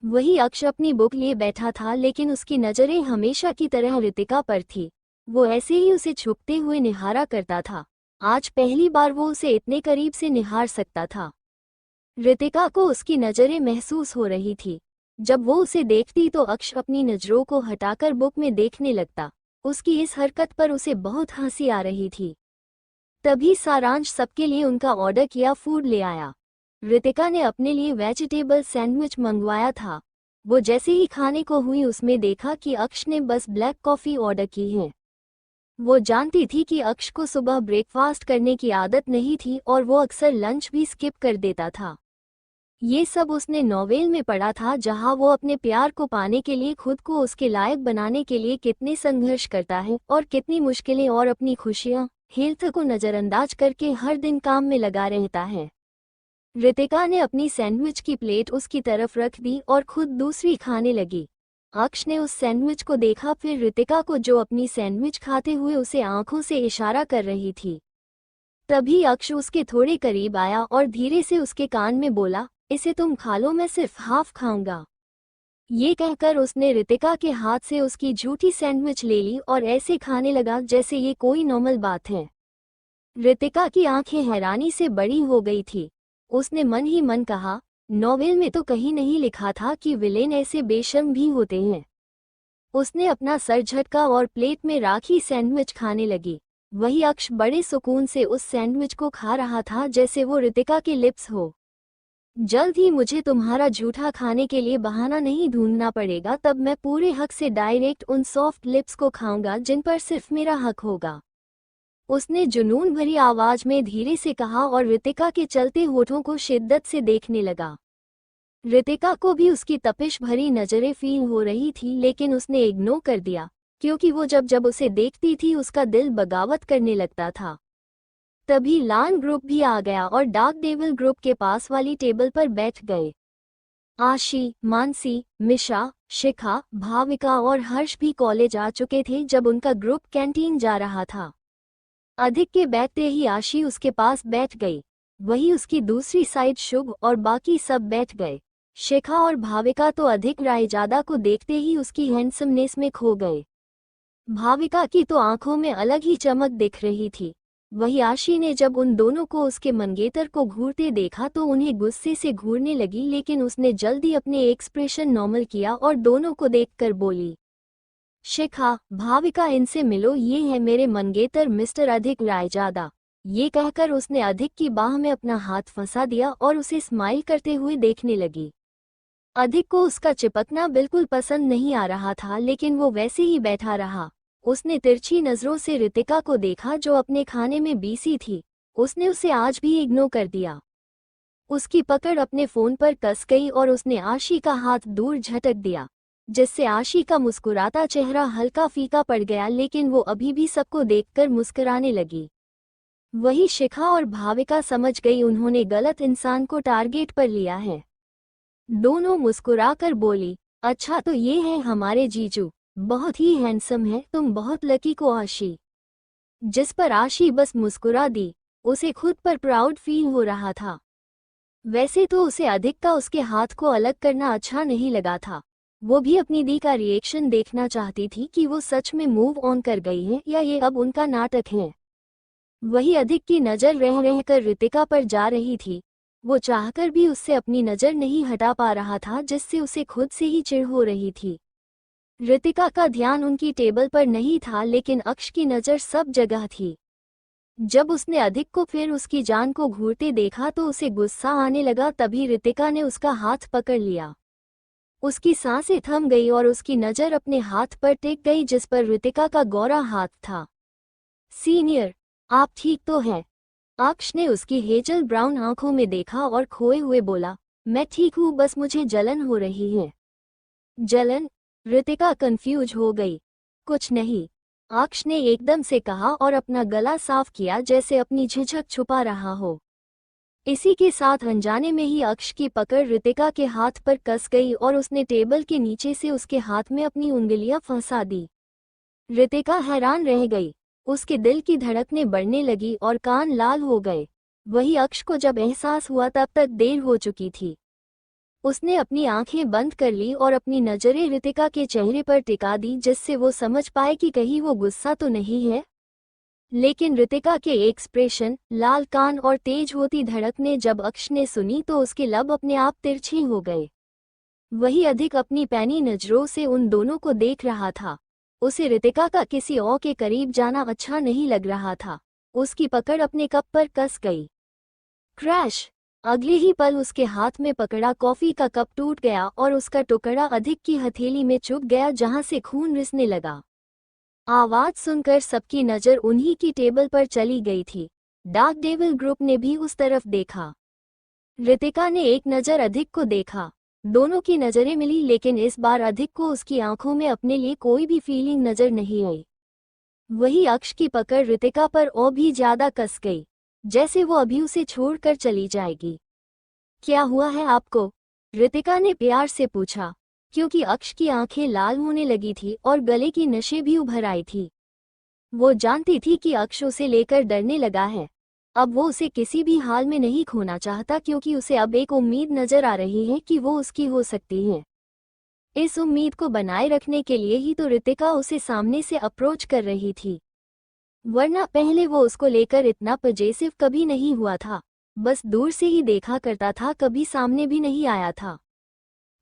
वही अक्ष अपनी बुक लिए बैठा था, लेकिन उसकी नज़रें हमेशा की तरह ऋतिका पर थी। वो ऐसे ही उसे छुपते हुए निहारा करता था। आज पहली बार वो उसे इतने करीब से निहार सकता था। ऋतिका को उसकी नज़रें महसूस हो रही थी। जब वो उसे देखती तो अक्ष अपनी नज़रों को हटाकर बुक में देखने लगता। उसकी इस हरकत पर उसे बहुत हंसी आ रही थी। तभी सारांश सबके लिए उनका ऑर्डर किया फूड ले आया। ऋतिका ने अपने लिए वेजिटेबल सैंडविच मंगवाया था। वो जैसे ही खाने को हुई उसमें देखा कि अक्ष ने बस ब्लैक कॉफ़ी ऑर्डर की है। वो जानती थी कि अक्ष को सुबह ब्रेकफास्ट करने की आदत नहीं थी और वो अक्सर लंच भी स्किप कर देता था। ये सब उसने नॉवेल में पढ़ा था, जहां वो अपने प्यार को पाने के लिए खुद को उसके लायक बनाने के लिए कितने संघर्ष करता है और कितनी मुश्किलें और अपनी खुशियां हेल्थ को नज़रअंदाज करके हर दिन काम में लगा रहता है। ऋतिका ने अपनी सैंडविच की प्लेट उसकी तरफ रख दी और खुद दूसरी खाने लगी। अक्ष ने उस सैंडविच को देखा, फिर ऋतिका को जो अपनी सैंडविच खाते हुए उसे आंखों से इशारा कर रही थी। तभी अक्ष उसके थोड़े करीब आया और धीरे से उसके कान में बोला, इसे तुम खा लो, मैं सिर्फ हाफ खाऊंगा। ये कहकर उसने ऋतिका के हाथ से उसकी झूठी सैंडविच ले ली और ऐसे खाने लगा जैसे ये कोई नॉर्मल बात है। ऋतिका की आंखें हैरानी से बड़ी हो गई थी। उसने मन ही मन कहा, नॉवेल में तो कहीं नहीं लिखा था कि विलेन ऐसे बेशर्म भी होते हैं। उसने अपना सर झटका और प्लेट में राखी सैंडविच खाने लगी। वही अक्ष बड़े सुकून से उस सैंडविच को खा रहा था जैसे वो ऋतिका के लिप्स हो। जल्द ही मुझे तुम्हारा झूठा खाने के लिए बहाना नहीं ढूंढना पड़ेगा, तब मैं पूरे हक से डायरेक्ट उन सॉफ्ट लिप्स को खाऊंगा जिन पर सिर्फ मेरा हक होगा। उसने जुनून भरी आवाज में धीरे से कहा और ऋतिका के चलते होठों को शिद्दत से देखने लगा। ऋतिका को भी उसकी तपिश भरी नजरें फील हो रही थी, लेकिन उसने इग्नोर कर दिया क्योंकि वो जब जब उसे देखती थी उसका दिल बगावत करने लगता था। तभी लान ग्रुप भी आ गया और डार्क डेविल ग्रुप के पास वाली टेबल पर बैठ गए। आशी, मानसी, मिशा, शिखा, भाविका और हर्ष भी कॉलेज आ चुके थे जब उनका ग्रुप कैंटीन जा रहा था। अधिक के बैठते ही आशी उसके पास बैठ गई। वही उसकी दूसरी साइड शुभ और बाकी सब बैठ गए। शिखा और भाविका तो अधिक रायजादा को देखते ही उसकी हैंडसमनेस में खो गए। भाविका की तो आंखों में अलग ही चमक दिख रही थी। वही आशी ने जब उन दोनों को उसके मंगेतर को घूरते देखा तो उन्हें गुस्से से घूरने लगी, लेकिन उसने जल्दी अपने एक्सप्रेशन नॉर्मल किया और दोनों को देखकर बोली, शिखा, भाविका, इनसे मिलो, ये है मेरे मंगेतर मिस्टर अधिक रायजादा। ये कहकर उसने अधिक की बाह में अपना हाथ फंसा दिया और उसे स्माइल करते हुए देखने लगी। अधिक को उसका चिपकना बिल्कुल पसंद नहीं आ रहा था, लेकिन वो वैसे ही बैठा रहा। उसने तिरछी नजरों से रितिका को देखा जो अपने खाने में बीसी थी। उसने उसे आज भी इग्नोर कर दिया। उसकी पकड़ अपने फोन पर कस गई और उसने आशी का हाथ दूर झटक दिया, जिससे आशी का मुस्कुराता चेहरा हल्का फीका पड़ गया, लेकिन वो अभी भी सबको देखकर मुस्कुराने लगी। वही शिखा और भाविका समझ गई उन्होंने गलत इंसान को टारगेट पर लिया है। दोनों मुस्कुराकर बोली, अच्छा तो ये है हमारे जीजू, बहुत ही हैंडसम है, तुम बहुत लकी को आशी। जिस पर आशी बस मुस्कुरा दी। उसे खुद पर प्राउड फील हो रहा था। वैसे तो उसे अधिक का उसके हाथ को अलग करना अच्छा नहीं लगा था। वो भी अपनी दी का रिएक्शन देखना चाहती थी कि वो सच में मूव ऑन कर गई है या ये अब उनका नाटक है। वही अधिक की नज़र रह रहकर रितिका पर जा रही थी। वो चाहकर भी उससे अपनी नज़र नहीं हटा पा रहा था, जिससे उसे खुद से ही चिढ़ हो रही थी। रितिका का ध्यान उनकी टेबल पर नहीं था, लेकिन अक्ष की नज़र सब जगह थी। जब उसने अधिक को फिर उसकी जान को घूरते देखा तो उसे गुस्सा आने लगा। तभी रितिका ने उसका हाथ पकड़ लिया। उसकी सांसें थम गई और उसकी नज़र अपने हाथ पर टिक गई, जिस पर रितिका का गोरा हाथ था। सीनियर, आप ठीक तो हैं? अक्ष ने उसकी हेजल ब्राउन आंखों में देखा और खोए हुए बोला, मैं ठीक हूँ, बस मुझे जलन हो रही है। जलन? रितिका कंफ्यूज हो गई। कुछ नहीं, अक्ष ने एकदम से कहा और अपना गला साफ किया, जैसे अपनी झिझक छुपा रहा हो। इसी के साथ अनजाने में ही अक्ष की पकड़ रितिका के हाथ पर कस गई और उसने टेबल के नीचे से उसके हाथ में अपनी उंगलियां फंसा दी। रितिका हैरान रह गई। उसके दिल की धड़कनें बढ़ने लगी और कान लाल हो गए। वही अक्ष को जब एहसास हुआ तब तक देर हो चुकी थी। उसने अपनी आंखें बंद कर ली और अपनी नजरें रितिका के चेहरे पर टिका दी, जिससे वो समझ पाए कि कहीं वो गुस्सा तो नहीं है। लेकिन रितिका के एक्सप्रेशन, लाल कान और तेज होती धड़कनें जब अक्ष ने सुनी तो उसके लब अपने आप तिरछे हो गए। वही अधिक अपनी पैनी नजरों से उन दोनों को देख रहा था। उसे रितिका का किसी और के करीब जाना अच्छा नहीं लग रहा था। उसकी पकड़ अपने कप पर कस गई। क्रैश! अगले ही पल उसके हाथ में पकड़ा कॉफी का कप टूट गया और उसका टुकड़ा अधिक की हथेली में चुभ गया, जहां से खून रिसने लगा। आवाज सुनकर सबकी नजर उन्हीं की टेबल पर चली गई थी। डार्क डेविल ग्रुप ने भी उस तरफ देखा। रितिका ने एक नजर अधिक को देखा। दोनों की नजरें मिली, लेकिन इस बार अधिक को उसकी आंखों में अपने लिए कोई भी फीलिंग नजर नहीं आई। वही अक्ष की पकड़ रितिका पर और भी ज्यादा कस गई, जैसे वो अभी उसे छोड़कर चली जाएगी। क्या हुआ है आपको? रितिका ने प्यार से पूछा, क्योंकि अक्ष की आंखें लाल होने लगी थी और गले की नसें भी उभर आई थी। वो जानती थी कि अक्ष उसे लेकर डरने लगा है। अब वो उसे किसी भी हाल में नहीं खोना चाहता, क्योंकि उसे अब एक उम्मीद नजर आ रही है कि वो उसकी हो सकती है। इस उम्मीद को बनाए रखने के लिए ही तो रितिका उसे सामने से अप्रोच कर रही थी, वरना पहले वो उसको लेकर इतना पजेसिव कभी नहीं हुआ था। बस दूर से ही देखा करता था, कभी सामने भी नहीं आया था।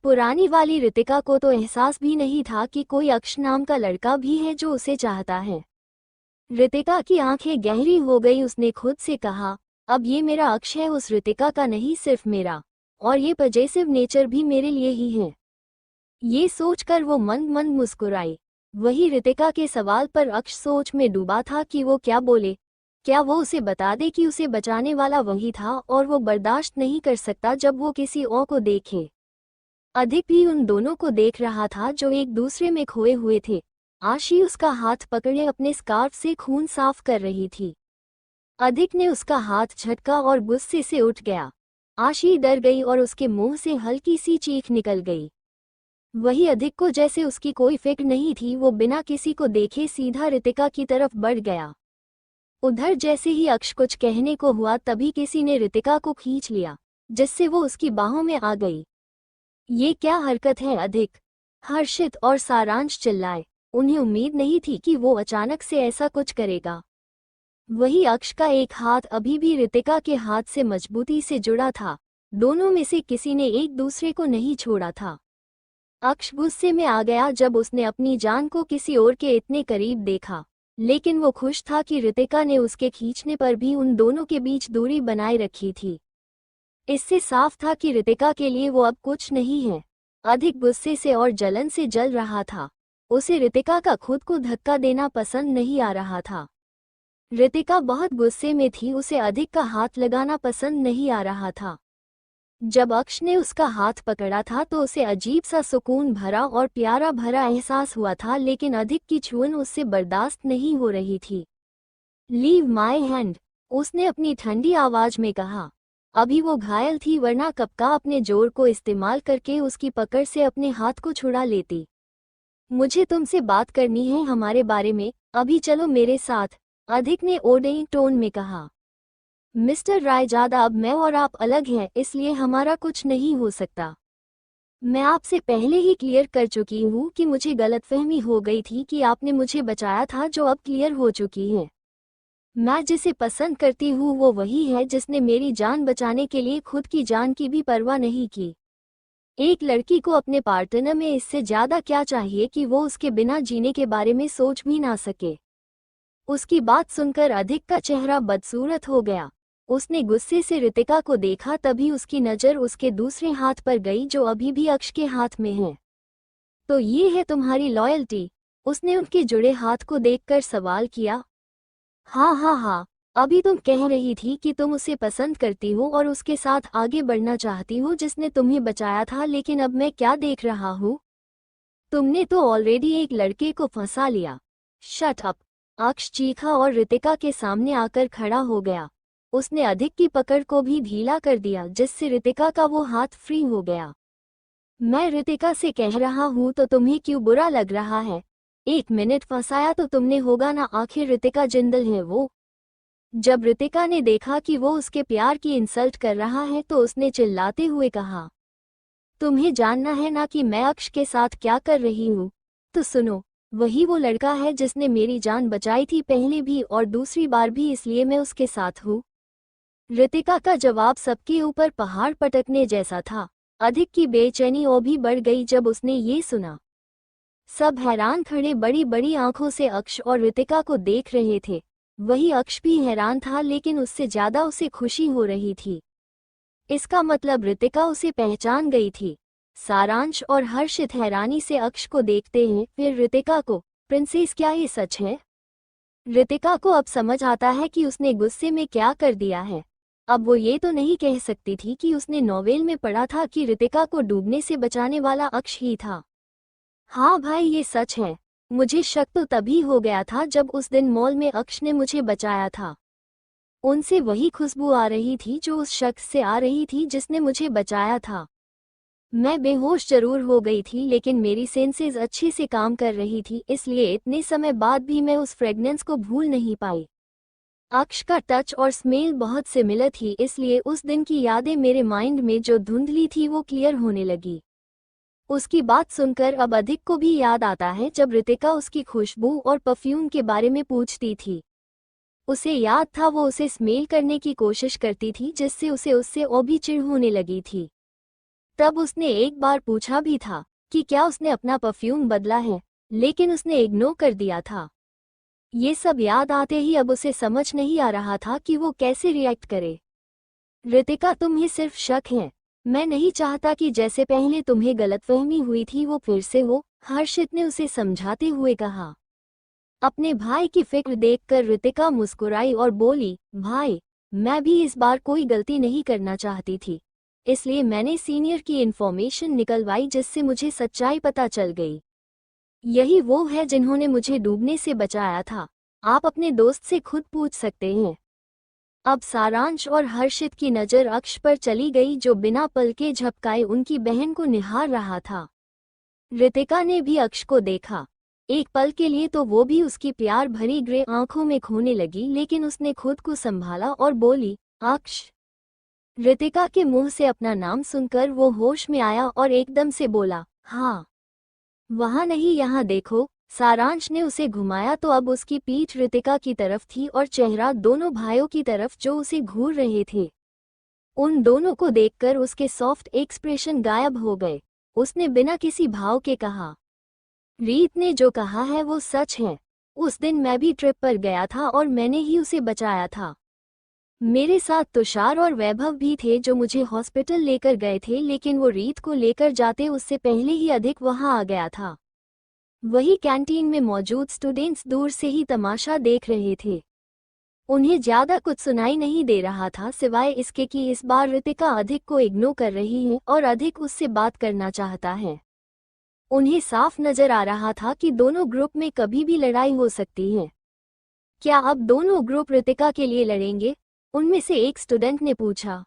पुरानी वाली रितिका को तो एहसास भी नहीं था कि कोई अक्ष नाम का लड़का भी है जो उसे चाहता है। रितिका की आंखें गहरी हो गई। उसने खुद से कहा, अब ये मेरा अक्ष है, उस रितिका का नहीं, सिर्फ मेरा। और ये पजेसिव नेचर भी मेरे लिए ही है। ये सोचकर वो मंद मंद मुस्कुराई। वही रितिका के सवाल पर अक्ष सोच में डूबा था कि वो क्या बोले। क्या वो उसे बता दे कि उसे बचाने वाला वही था और वो बर्दाश्त नहीं कर सकता जब वो किसी और को देखे। अधिक भी उन दोनों को देख रहा था जो एक दूसरे में खोए हुए थे। आशी उसका हाथ पकड़े अपने स्कार्फ से खून साफ कर रही थी। अधिक ने उसका हाथ झटका और गुस्से से उठ गया। आशी डर गई और उसके मुंह से हल्की सी चीख निकल गई। वही अधिक को जैसे उसकी कोई फिक्र नहीं थी, वो बिना किसी को देखे सीधा रितिका की तरफ बढ़ गया। उधर जैसे ही अक्ष कुछ कहने को हुआ, तभी किसी ने रितिका को खींच लिया, जिससे वो उसकी बाहों में आ गई। ये क्या हरकत है अधिक? हर्षित और सारांश चिल्लाए। उन्हें उम्मीद नहीं थी कि वो अचानक से ऐसा कुछ करेगा। वही अक्ष का एक हाथ अभी भी रितिका के हाथ से मजबूती से जुड़ा था। दोनों में से किसी ने एक दूसरे को नहीं छोड़ा था। अक्ष गुस्से में आ गया जब उसने अपनी जान को किसी और के इतने करीब देखा, लेकिन वो खुश था कि रितिका ने उसके खींचने पर भी उन दोनों के बीच दूरी बनाए रखी थी। इससे साफ था कि रितिका के लिए वो अब कुछ नहीं है। अधिक गुस्से से और जलन से जल रहा था। उसे रितिका का खुद को धक्का देना पसंद नहीं आ रहा था। रितिका बहुत गुस्से में थी, उसे अधिक का हाथ लगाना पसंद नहीं आ रहा था। जब अक्ष ने उसका हाथ पकड़ा था तो उसे अजीब सा सुकून भरा और प्यारा भरा एहसास हुआ था, लेकिन अधिक की छुअन उससे बर्दाश्त नहीं हो रही थी। लीव माई हैंड, उसने अपनी ठंडी आवाज में कहा। अभी वो घायल थी, वरना कप्का अपने जोर को इस्तेमाल करके उसकी पकड़ से अपने हाथ को छुड़ा लेती। मुझे तुमसे बात करनी है हमारे बारे में, अभी चलो मेरे साथ, अधिक ने ओडेई टोन में कहा। मिस्टर रायजादा, अब मैं और आप अलग हैं, इसलिए हमारा कुछ नहीं हो सकता। मैं आपसे पहले ही क्लियर कर चुकी हूँ कि मुझे गलतफहमी हो गई थी कि आपने मुझे बचाया था, जो अब क्लियर हो चुकी है। मैं जिसे पसंद करती हूँ वो वही है जिसने मेरी जान बचाने के लिए खुद की जान की भी परवाह नहीं की। एक लड़की को अपने पार्टनर में इससे ज्यादा क्या चाहिए कि वो उसके बिना जीने के बारे में सोच भी ना सके। उसकी बात सुनकर अधिक का चेहरा बदसूरत हो गया। उसने गुस्से से रितिका को देखा, तभी उसकी नज़र उसके दूसरे हाथ पर गई जो अभी भी अक्ष के हाथ में है। तो ये है तुम्हारी लॉयल्टी? उसने उनके जुड़े हाथ को देखकर सवाल किया। हाँ हाँ हाँ, अभी तुम कह रही थी कि तुम उसे पसंद करती हो और उसके साथ आगे बढ़ना चाहती हो जिसने तुम्हें बचाया था, लेकिन अब मैं क्या देख रहा हूँ? तुमने तो ऑलरेडी एक लड़के को फंसा लिया। शट अप, अक्ष चीखा और रितिका के सामने आकर खड़ा हो गया। उसने अधिक की पकड़ को भी ढीला कर दिया, जिससे रितिका का वो हाथ फ्री हो गया। मैं रितिका से कह रहा हूँ तो तुम्हें क्यों बुरा लग रहा है? एक मिनट, फंसाया तो तुमने होगा ना, आखिर रितिका जिंदल है वो। जब रितिका ने देखा कि वो उसके प्यार की इंसल्ट कर रहा है तो उसने चिल्लाते हुए कहा, तुम्हें जानना है ना कि मैं अक्ष के साथ क्या कर रही हूँ? तो सुनो, वही वो लड़का है जिसने मेरी जान बचाई थी, पहले भी और दूसरी बार भी, इसलिए मैं उसके साथ हूँ। रितिका का जवाब सबके ऊपर पहाड़ पटकने जैसा था। अधिक की बेचैनी और भी बढ़ गई जब उसने ये सुना। सब हैरान खड़े बड़ी बड़ी आंखों से अक्ष और रितिका को देख रहे थे। वही अक्ष भी हैरान था, लेकिन उससे ज्यादा उसे खुशी हो रही थी। इसका मतलब रितिका उसे पहचान गई थी। सारांश और हर्षित हैरानी से अक्ष को देखते हैं, फिर रितिका को। प्रिंसेस, क्या ये सच है? रितिका को अब समझ आता है कि उसने गुस्से में क्या कर दिया है। अब वो ये तो नहीं कह सकती थी कि उसने नॉवेल में पढ़ा था कि रितिका को डूबने से बचाने वाला अक्ष ही था। हाँ भाई, ये सच है। मुझे शक तो तभी हो गया था जब उस दिन मॉल में अक्ष ने मुझे बचाया था। उनसे वही खुशबू आ रही थी जो उस शख्स से आ रही थी जिसने मुझे बचाया था। मैं बेहोश जरूर हो गई थी, लेकिन मेरी सेंसेस अच्छे से काम कर रही थी, इसलिए इतने समय बाद भी मैं उस फ्रेगनेंस को भूल नहीं पाई। अक्ष का टच और स्मेल बहुत सिमिलर थी, इसलिए उस दिन की यादें मेरे माइंड में जो धुंधली थी वो क्लियर होने लगी। उसकी बात सुनकर अब अधिक को भी याद आता है जब रितिका उसकी खुशबू और परफ्यूम के बारे में पूछती थी। उसे याद था वो उसे स्मेल करने की कोशिश करती थी, जिससे उसे उससे और भी चिढ़ होने लगी थी। तब उसने एक बार पूछा भी था कि क्या उसने अपना परफ्यूम बदला है, लेकिन उसने इग्नोर कर दिया था। ये सब याद आते ही अब उसे समझ नहीं आ रहा था कि वो कैसे रिएक्ट करे। रितिका, तुम्हें सिर्फ शक है। मैं नहीं चाहता कि जैसे पहले तुम्हें गलतफहमी हुई थी वो फिर से हो, हर्षित ने उसे समझाते हुए कहा। अपने भाई की फिक्र देखकर रितिका मुस्कुराई और बोली, भाई, मैं भी इस बार कोई गलती नहीं करना चाहती थी, इसलिए मैंने सीनियर की इन्फॉर्मेशन निकलवाई जिससे मुझे सच्चाई पता चल गई। यही वो है जिन्होंने मुझे डूबने से बचाया था। आप अपने दोस्त से खुद पूछ सकते हैं। अब सारांश और हर्षित की नज़र अक्ष पर चली गई जो बिना पलके झपकाए उनकी बहन को निहार रहा था। रितिका ने भी अक्ष को देखा। एक पल के लिए तो वो भी उसकी प्यार भरी ग्रे आंखों में खोने लगी, लेकिन उसने खुद को संभाला और बोली, अक्ष। रितिका के मुंह से अपना नाम सुनकर वो होश में आया और एकदम से बोला, हाँ। वहां नहीं, यहाँ देखो। सारांश ने उसे घुमाया तो अब उसकी पीठ रितिका की तरफ थी और चेहरा दोनों भाइयों की तरफ जो उसे घूर रहे थे। उन दोनों को देखकर उसके सॉफ्ट एक्सप्रेशन गायब हो गए। उसने बिना किसी भाव के कहा, रीत ने जो कहा है वो सच है। उस दिन मैं भी ट्रिप पर गया था और मैंने ही उसे बचाया था। मेरे साथ तुषार और वैभव भी थे जो मुझे हॉस्पिटल लेकर गए थे, लेकिन वो रीत को लेकर जाते उससे पहले ही अधिक वहां आ गया था। वही कैंटीन में मौजूद स्टूडेंट्स दूर से ही तमाशा देख रहे थे। उन्हें ज्यादा कुछ सुनाई नहीं दे रहा था सिवाय इसके कि इस बार ऋतिका अधिक को इग्नोर कर रही है और अधिक उससे बात करना चाहता है। उन्हें साफ नजर आ रहा था कि दोनों ग्रुप में कभी भी लड़ाई हो सकती है। क्या अब दोनों ग्रुप ऋतिका के लिए लड़ेंगे? उनमें से एक स्टूडेंट ने पूछा,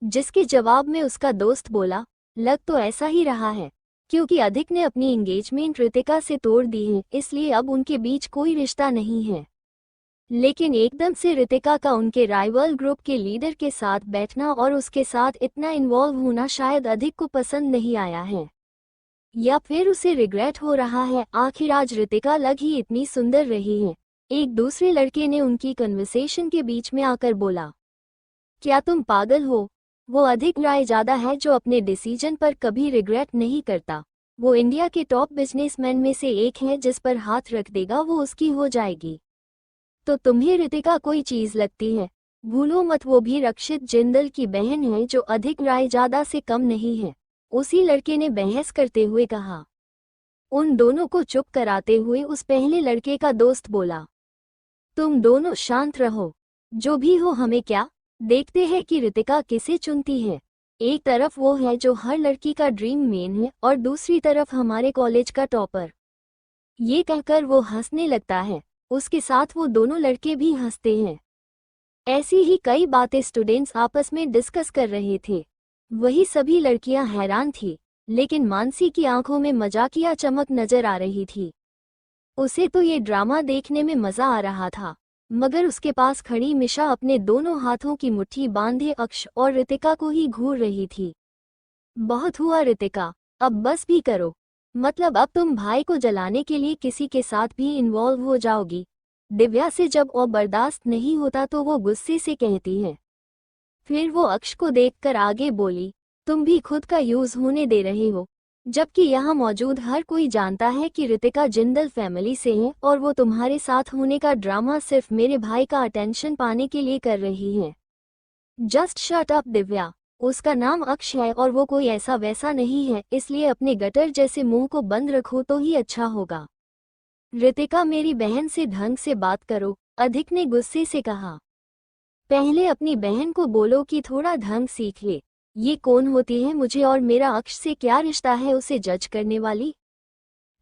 जिसके जवाब में उसका दोस्त बोला, लग तो ऐसा ही रहा है, क्योंकि अधिक ने अपनी एंगेजमेंट ऋतिका से तोड़ दी है, इसलिए अब उनके बीच कोई रिश्ता नहीं है। लेकिन एकदम से ऋतिका का उनके राइवल ग्रुप के लीडर के साथ बैठना और उसके साथ इतना इन्वॉल्व होना शायद अधिक को पसंद नहीं आया है, या फिर उसे रिग्रेट हो रहा है। आखिर आज ऋतिका लग ही इतनी सुंदर रही है। एक दूसरे लड़के ने उनकी कन्वर्सेशन के बीच में आकर बोला, क्या तुम पागल हो? वो अधिक रायजादा है जो अपने डिसीजन पर कभी रिग्रेट नहीं करता। वो इंडिया के टॉप बिजनेसमैन में से एक है, जिस पर हाथ रख देगा वो उसकी हो जाएगी। तो तुम्हें ऋतिका कोई चीज लगती है? भूलो मत, वो भी रक्षित जिंदल की बहन है जो अधिक रायजादा से कम नहीं है, उसी लड़के ने बहस करते हुए कहा। उन दोनों को चुप कराते हुए उस पहले लड़के का दोस्त बोला, तुम दोनों शांत रहो, जो भी हो हमें क्या, देखते हैं कि ऋतिका किसे चुनती है। एक तरफ वो है जो हर लड़की का ड्रीम मेन है और दूसरी तरफ हमारे कॉलेज का टॉपर। ये कहकर वो हंसने लगता है। उसके साथ वो दोनों लड़के भी हंसते हैं। ऐसी ही कई बातें स्टूडेंट्स आपस में डिस्कस कर रहे थे। वही सभी लड़कियां हैरान थी, लेकिन मानसी की आंखों में मजाकिया चमक नजर आ रही थी। उसे तो ये ड्रामा देखने में मजा आ रहा था, मगर उसके पास खड़ी मिशा अपने दोनों हाथों की मुट्ठी बांधे अक्ष और ऋतिका को ही घूर रही थी। बहुत हुआ ऋतिका, अब बस भी करो, मतलब अब तुम भाई को जलाने के लिए किसी के साथ भी इन्वॉल्व हो जाओगी। दिव्या से जब और बर्दाश्त नहीं होता तो वो गुस्से से कहती है। फिर वो अक्ष को देखकर आगे बोली, तुम भी खुद का यूज होने दे रहे हो, जबकि यहाँ मौजूद हर कोई जानता है कि ऋतिका जिंदल फैमिली से है और वो तुम्हारे साथ होने का ड्रामा सिर्फ मेरे भाई का अटेंशन पाने के लिए कर रही है। जस्ट शट अप दिव्या, उसका नाम अक्ष है और वो कोई ऐसा वैसा नहीं है, इसलिए अपने गटर जैसे मुंह को बंद रखो तो ही अच्छा होगा। ऋतिका, मेरी बहन से ढंग से बात करो, अधिक ने गुस्से से कहा। पहले अपनी बहन को बोलो कि थोड़ा ढंग सीख ले। ये कौन होती है? मुझे और मेरा अक्ष से क्या रिश्ता है उसे जज करने वाली?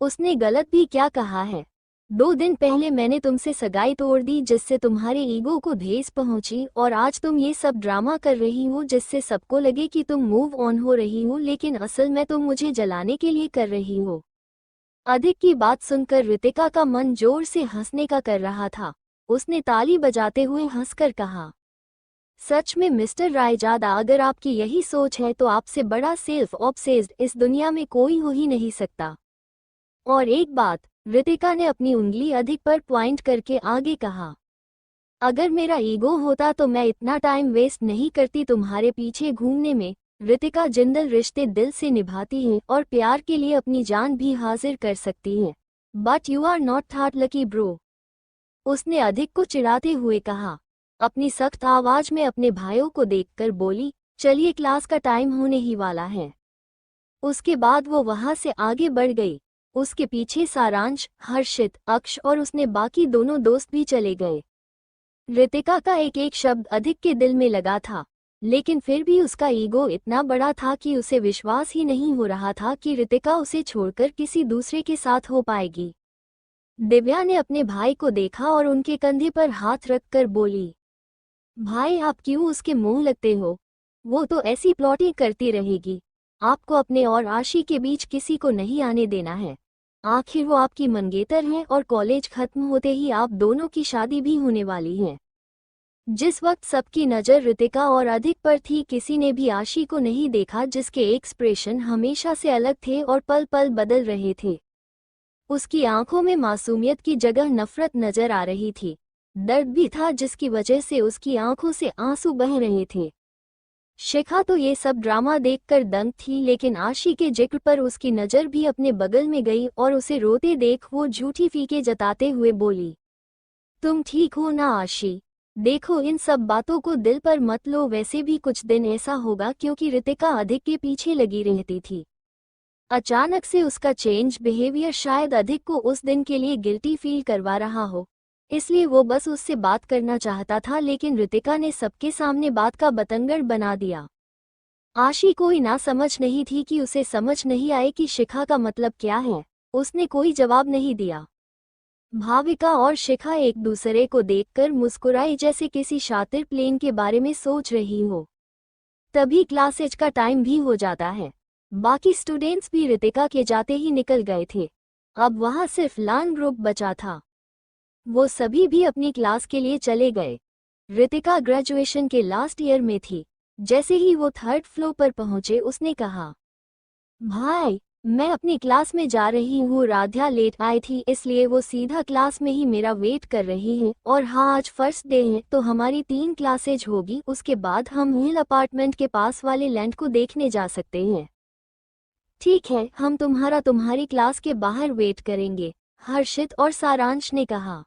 उसने गलत भी क्या कहा है? 2 दिन पहले मैंने तुमसे सगाई तोड़ दी जिससे तुम्हारे ईगो को ठेस पहुंची, और आज तुम ये सब ड्रामा कर रही हो जिससे सबको लगे कि तुम मूव ऑन हो रही हो, लेकिन असल में तुम मुझे जलाने के लिए कर रही हो। अधिक की बात सुनकर ऋतिका का मन जोर से हंसने का कर रहा था। उसने ताली बजाते हुए हंसकर कहा, सच में मिस्टर रायजादा, अगर आपकी यही सोच है तो आपसे बड़ा सेल्फ ऑब्सेस्ड इस दुनिया में कोई हो ही नहीं सकता। और एक बात, ऋतिका ने अपनी उंगली अधिक पर पॉइंट करके आगे कहा, अगर मेरा ईगो होता तो मैं इतना टाइम वेस्ट नहीं करती तुम्हारे पीछे घूमने में। ऋतिका जिंदल रिश्ते दिल से निभाती है और प्यार के लिए अपनी जान भी हाजिर कर सकती है, but you are not that lucky bro. उसने अधिक को चिढ़ाते हुए कहा। अपनी सख्त आवाज में अपने भाइयों को देखकर बोली, चलिए क्लास का टाइम होने ही वाला है। उसके बाद वो वहां से आगे बढ़ गई। उसके पीछे सारांश, हर्षित, अक्ष और उसने बाकी दोनों दोस्त भी चले गए। ऋतिका का एक एक शब्द अधिक के दिल में लगा था, लेकिन फिर भी उसका ईगो इतना बड़ा था कि उसे विश्वास ही नहीं हो रहा था कि ऋतिका उसे छोड़कर किसी दूसरे के साथ हो पाएगी। दिव्या ने अपने भाई को देखा और उनके कंधे पर हाथ रखकर बोली, भाई आप क्यों उसके मुंह लगते हो? वो तो ऐसी प्लॉटिंग करती रहेगी। आपको अपने और आशी के बीच किसी को नहीं आने देना है। आखिर वो आपकी मंगेतर है और कॉलेज खत्म होते ही आप दोनों की शादी भी होने वाली है। जिस वक्त सबकी नज़र ऋतिका और अधिक पर थी, किसी ने भी आशी को नहीं देखा जिसके एक्सप्रेशन हमेशा से अलग थे और पल पल बदल रहे थे। उसकी आंखों में मासूमियत की जगह नफरत नजर आ रही थी। दर्द भी था जिसकी वजह से उसकी आंखों से आंसू बह रहे थे। शिखा तो ये सब ड्रामा देखकर दंग थी, लेकिन आशी के जिक्र पर उसकी नज़र भी अपने बगल में गई और उसे रोते देख वो झूठी फीके जताते हुए बोली, तुम ठीक हो ना आशी? देखो, इन सब बातों को दिल पर मत लो। वैसे भी कुछ दिन ऐसा होगा, क्योंकि ऋतिका अधिक के पीछे लगी रहती थी। अचानक से उसका चेंज बिहेवियर शायद अधिक को उस दिन के लिए गिल्टी फील करवा रहा हो, इसलिए वो बस उससे बात करना चाहता था, लेकिन रितिका ने सबके सामने बात का बतंगड़ बना दिया। आशी कोई ना समझ नहीं थी कि उसे समझ नहीं आए कि शिखा का मतलब क्या है। उसने कोई जवाब नहीं दिया। भाविका और शिखा एक दूसरे को देखकर मुस्कुराई, जैसे किसी शातिर प्लेन के बारे में सोच रही हो। तभी क्लासेज का टाइम भी हो जाता है। बाकी स्टूडेंट्स भी रितिका के जाते ही निकल गए थे। अब वहां सिर्फ लान ग्रुप बचा था। वो सभी भी अपनी क्लास के लिए चले गए। रितिका ग्रेजुएशन के लास्ट ईयर में थी। जैसे ही वो थर्ड फ्लोर पर पहुंचे उसने कहा, भाई मैं अपनी क्लास में जा रही हूँ। राध्या लेट आई थी, इसलिए वो सीधा क्लास में ही मेरा वेट कर रही है। और हाँ, आज फर्स्ट डे है तो हमारी 3 क्लासेज होगी, उसके बाद हम हिल अपार्टमेंट के पास वाले लैंड को देखने जा सकते हैं। ठीक है, हम तुम्हारी क्लास के बाहर वेट करेंगे, हर्षित और सारांश ने कहा।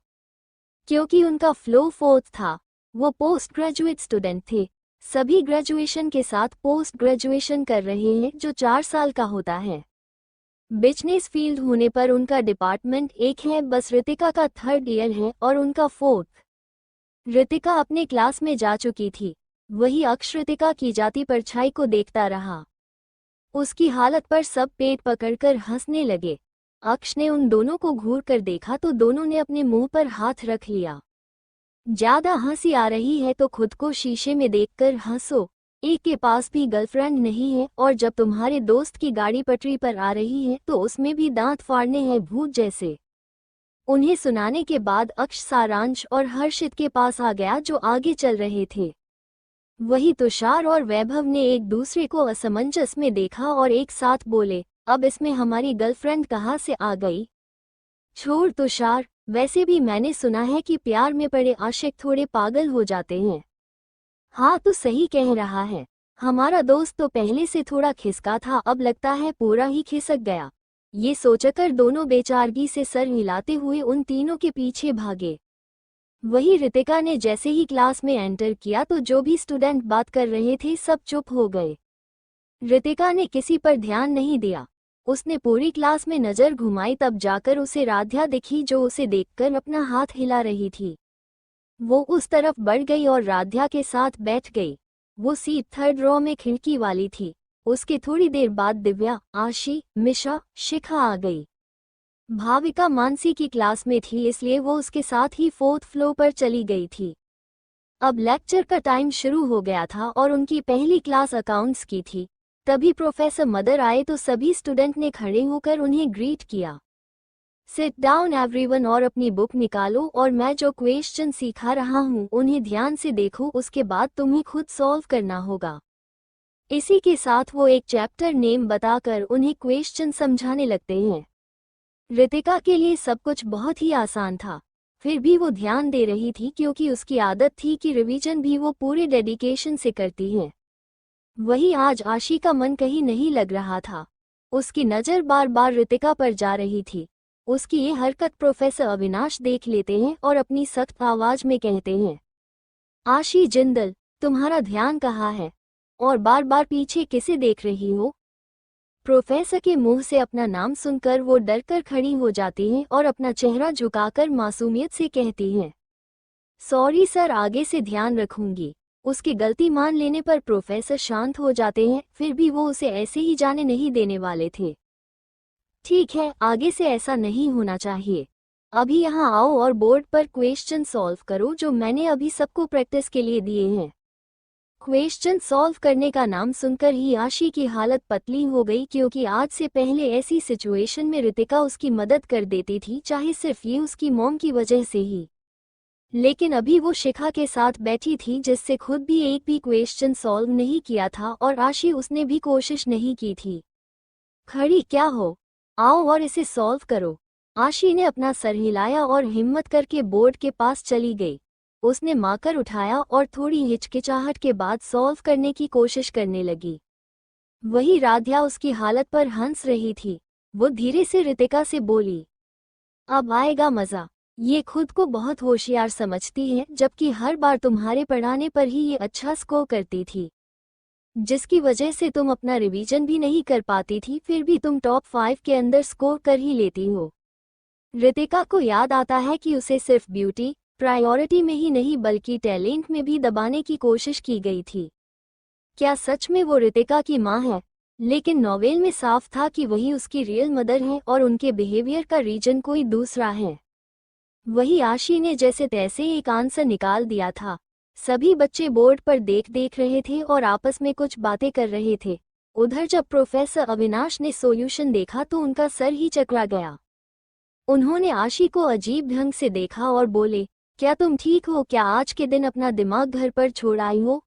क्योंकि उनका फ्लो फोर्थ था, वो पोस्ट ग्रेजुएट स्टूडेंट थे। सभी ग्रेजुएशन के साथ पोस्ट ग्रेजुएशन कर रहे हैं, जो 4 साल का होता है। बिजनेस फील्ड होने पर उनका डिपार्टमेंट एक है, बस रितिका का थर्ड ईयर है और उनका फोर्थ। रितिका अपने क्लास में जा चुकी थी। वही अक्ष रितिका की जाती परछाई को देखता रहा। उसकी हालत पर सब पेट पकड़कर हंसने लगे। अक्ष ने उन दोनों को घूर कर देखा तो दोनों ने अपने मुंह पर हाथ रख लिया। ज्यादा हंसी आ रही है तो खुद को शीशे में देखकर हंसो। एक के पास भी गर्लफ्रेंड नहीं है, और जब तुम्हारे दोस्त की गाड़ी पटरी पर आ रही है तो उसमें भी दांत फाड़ने हैं भूत जैसे। उन्हें सुनाने के बाद अक्ष सारांश और हर्षित के पास आ गया, जो आगे चल रहे थे। वही तुषार और वैभव ने एक दूसरे को असमंजस में देखा और एक साथ बोले, अब इसमें हमारी गर्लफ्रेंड कहाँ से आ गई? छोड़ तुषार, वैसे भी मैंने सुना है कि प्यार में पड़े आशिक थोड़े पागल हो जाते हैं। हाँ, तू सही कह रहा है। हमारा दोस्त तो पहले से थोड़ा खिसका था, अब लगता है पूरा ही खिसक गया। ये सोचकर दोनों बेचारगी से सर हिलाते हुए उन तीनों के पीछे भागे। वही रितिका ने जैसे ही क्लास में एंटर किया तो जो भी स्टूडेंट बात कर रहे थे सब चुप हो गए। रितिका ने किसी पर ध्यान नहीं दिया। उसने पूरी क्लास में नजर घुमाई, तब जाकर उसे राध्या दिखी, जो उसे देखकर अपना हाथ हिला रही थी। वो उस तरफ बढ़ गई और राध्या के साथ बैठ गई। वो सीट थर्ड रो में खिड़की वाली थी। उसके थोड़ी देर बाद दिव्या, आशी, मिशा, शिखा आ गई। भाविका मानसी की क्लास में थी, इसलिए वो उसके साथ ही फोर्थ फ्लोर पर चली गई थी। अब लेक्चर का टाइम शुरू हो गया था और उनकी पहली क्लास अकाउंट्स की थी। तभी प्रोफेसर मदर आए तो सभी स्टूडेंट ने खड़े होकर उन्हें ग्रीट किया। सिट डाउन एवरीवन और अपनी बुक निकालो, और मैं जो क्वेश्चन सिखा रहा हूँ उन्हें ध्यान से देखो, उसके बाद तुम्हें खुद सॉल्व करना होगा। इसी के साथ वो एक चैप्टर नेम बताकर उन्हें क्वेश्चन समझाने लगते हैं। रितिका के लिए सब कुछ बहुत ही आसान था, फिर भी वो ध्यान दे रही थी क्योंकि उसकी आदत थी कि रिवीजन भी वो पूरे डेडिकेशन से करती है। वही आज आशी का मन कहीं नहीं लग रहा था। उसकी नज़र बार बार रितिका पर जा रही थी। उसकी ये हरकत प्रोफेसर अविनाश देख लेते हैं और अपनी सख्त आवाज में कहते हैं, आशी जिंदल, तुम्हारा ध्यान कहाँ है और बार बार पीछे किसे देख रही हो? प्रोफेसर के मुंह से अपना नाम सुनकर वो डरकर खड़ी हो जाती हैं और अपना चेहरा झुकाकर मासूमियत से कहती हैं, सॉरी सर, आगे से ध्यान रखूंगी। उसकी गलती मान लेने पर प्रोफेसर शांत हो जाते हैं, फिर भी वो उसे ऐसे ही जाने नहीं देने वाले थे। ठीक है, आगे से ऐसा नहीं होना चाहिए। अभी यहाँ आओ और बोर्ड पर क्वेश्चन सॉल्व करो, जो मैंने अभी सबको प्रैक्टिस के लिए दिए हैं। क्वेश्चन सॉल्व करने का नाम सुनकर ही आशी की हालत पतली हो गई, क्योंकि आज से पहले ऐसी सिचुएशन में रितिका उसकी मदद कर देती थी, चाहे सिर्फ ये उसकी मॉम की वजह से ही। लेकिन अभी वो शिखा के साथ बैठी थी, जिससे खुद भी एक भी क्वेश्चन सॉल्व नहीं किया था, और आशी उसने भी कोशिश नहीं की थी। खड़ी क्या हो, आओ और इसे सॉल्व करो। आशी ने अपना सर हिलाया और हिम्मत करके बोर्ड के पास चली गई। उसने मार्कर उठाया और थोड़ी हिचकिचाहट के बाद सॉल्व करने की कोशिश करने लगी। वही राध्या उसकी हालत पर हंस रही थी। वो धीरे से रितिका से बोली, अब आएगा मजा। ये खुद को बहुत होशियार समझती है, जबकि हर बार तुम्हारे पढ़ाने पर ही ये अच्छा स्कोर करती थी। जिसकी वजह से तुम अपना रिवीजन भी नहीं कर पाती थी, फिर भी तुम टॉप 5 के अंदर स्कोर कर ही लेती हो। रितिका को याद आता है कि उसे सिर्फ ब्यूटी प्रायोरिटी में ही नहीं बल्कि टैलेंट में भी दबाने की कोशिश की गई थी। क्या सच में वो रितिका की माँ है? लेकिन नॉवेल में साफ था कि वही उसकी रियल मदर है और उनके बिहेवियर का रीजन कोई दूसरा है। वही आशी ने जैसे तैसे एक आंसर निकाल दिया था। सभी बच्चे बोर्ड पर देख रहे थे और आपस में कुछ बातें कर रहे थे। उधर जब प्रोफेसर अविनाश ने सॉल्यूशन देखा तो उनका सर ही चकरा गया। उन्होंने आशी को अजीब ढंग से देखा और बोले, क्या तुम ठीक हो? क्या आज के दिन अपना दिमाग घर पर छोड़ आई हो?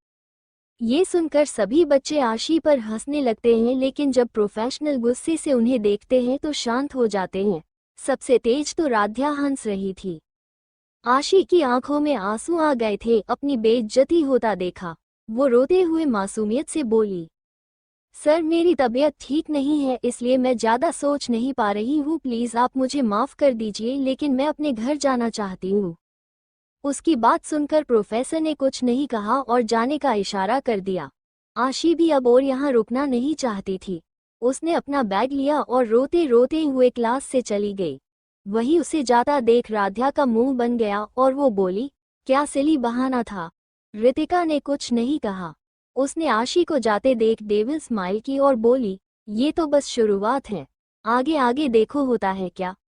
ये सुनकर सभी बच्चे आशी पर हंसने लगते हैं, लेकिन जब प्रोफेशनल गुस्से से उन्हें देखते हैं तो शांत हो जाते हैं। सबसे तेज तो राध्या हंस रही थी। आशी की आंखों में आंसू आ गए थे। अपनी बेइज्जती होता देखा वो रोते हुए मासूमियत से बोली, सर मेरी तबीयत ठीक नहीं है इसलिए मैं ज़्यादा सोच नहीं पा रही हूँ, प्लीज़ आप मुझे माफ़ कर दीजिए, लेकिन मैं अपने घर जाना चाहती हूँ। उसकी बात सुनकर प्रोफेसर ने कुछ नहीं कहा और जाने का इशारा कर दिया। आशी भी अब और यहाँ रुकना नहीं चाहती थी। उसने अपना बैग लिया और रोते रोते हुए क्लास से चली गई। वही उसे जाता देख राध्या का मुंह बन गया और वो बोली, क्या सिली बहाना था? रितिका ने कुछ नहीं कहा। उसने आशी को जाते देख डेविल स्माइल की और बोली, ये तो बस शुरुआत है, आगे आगे देखो होता है क्या।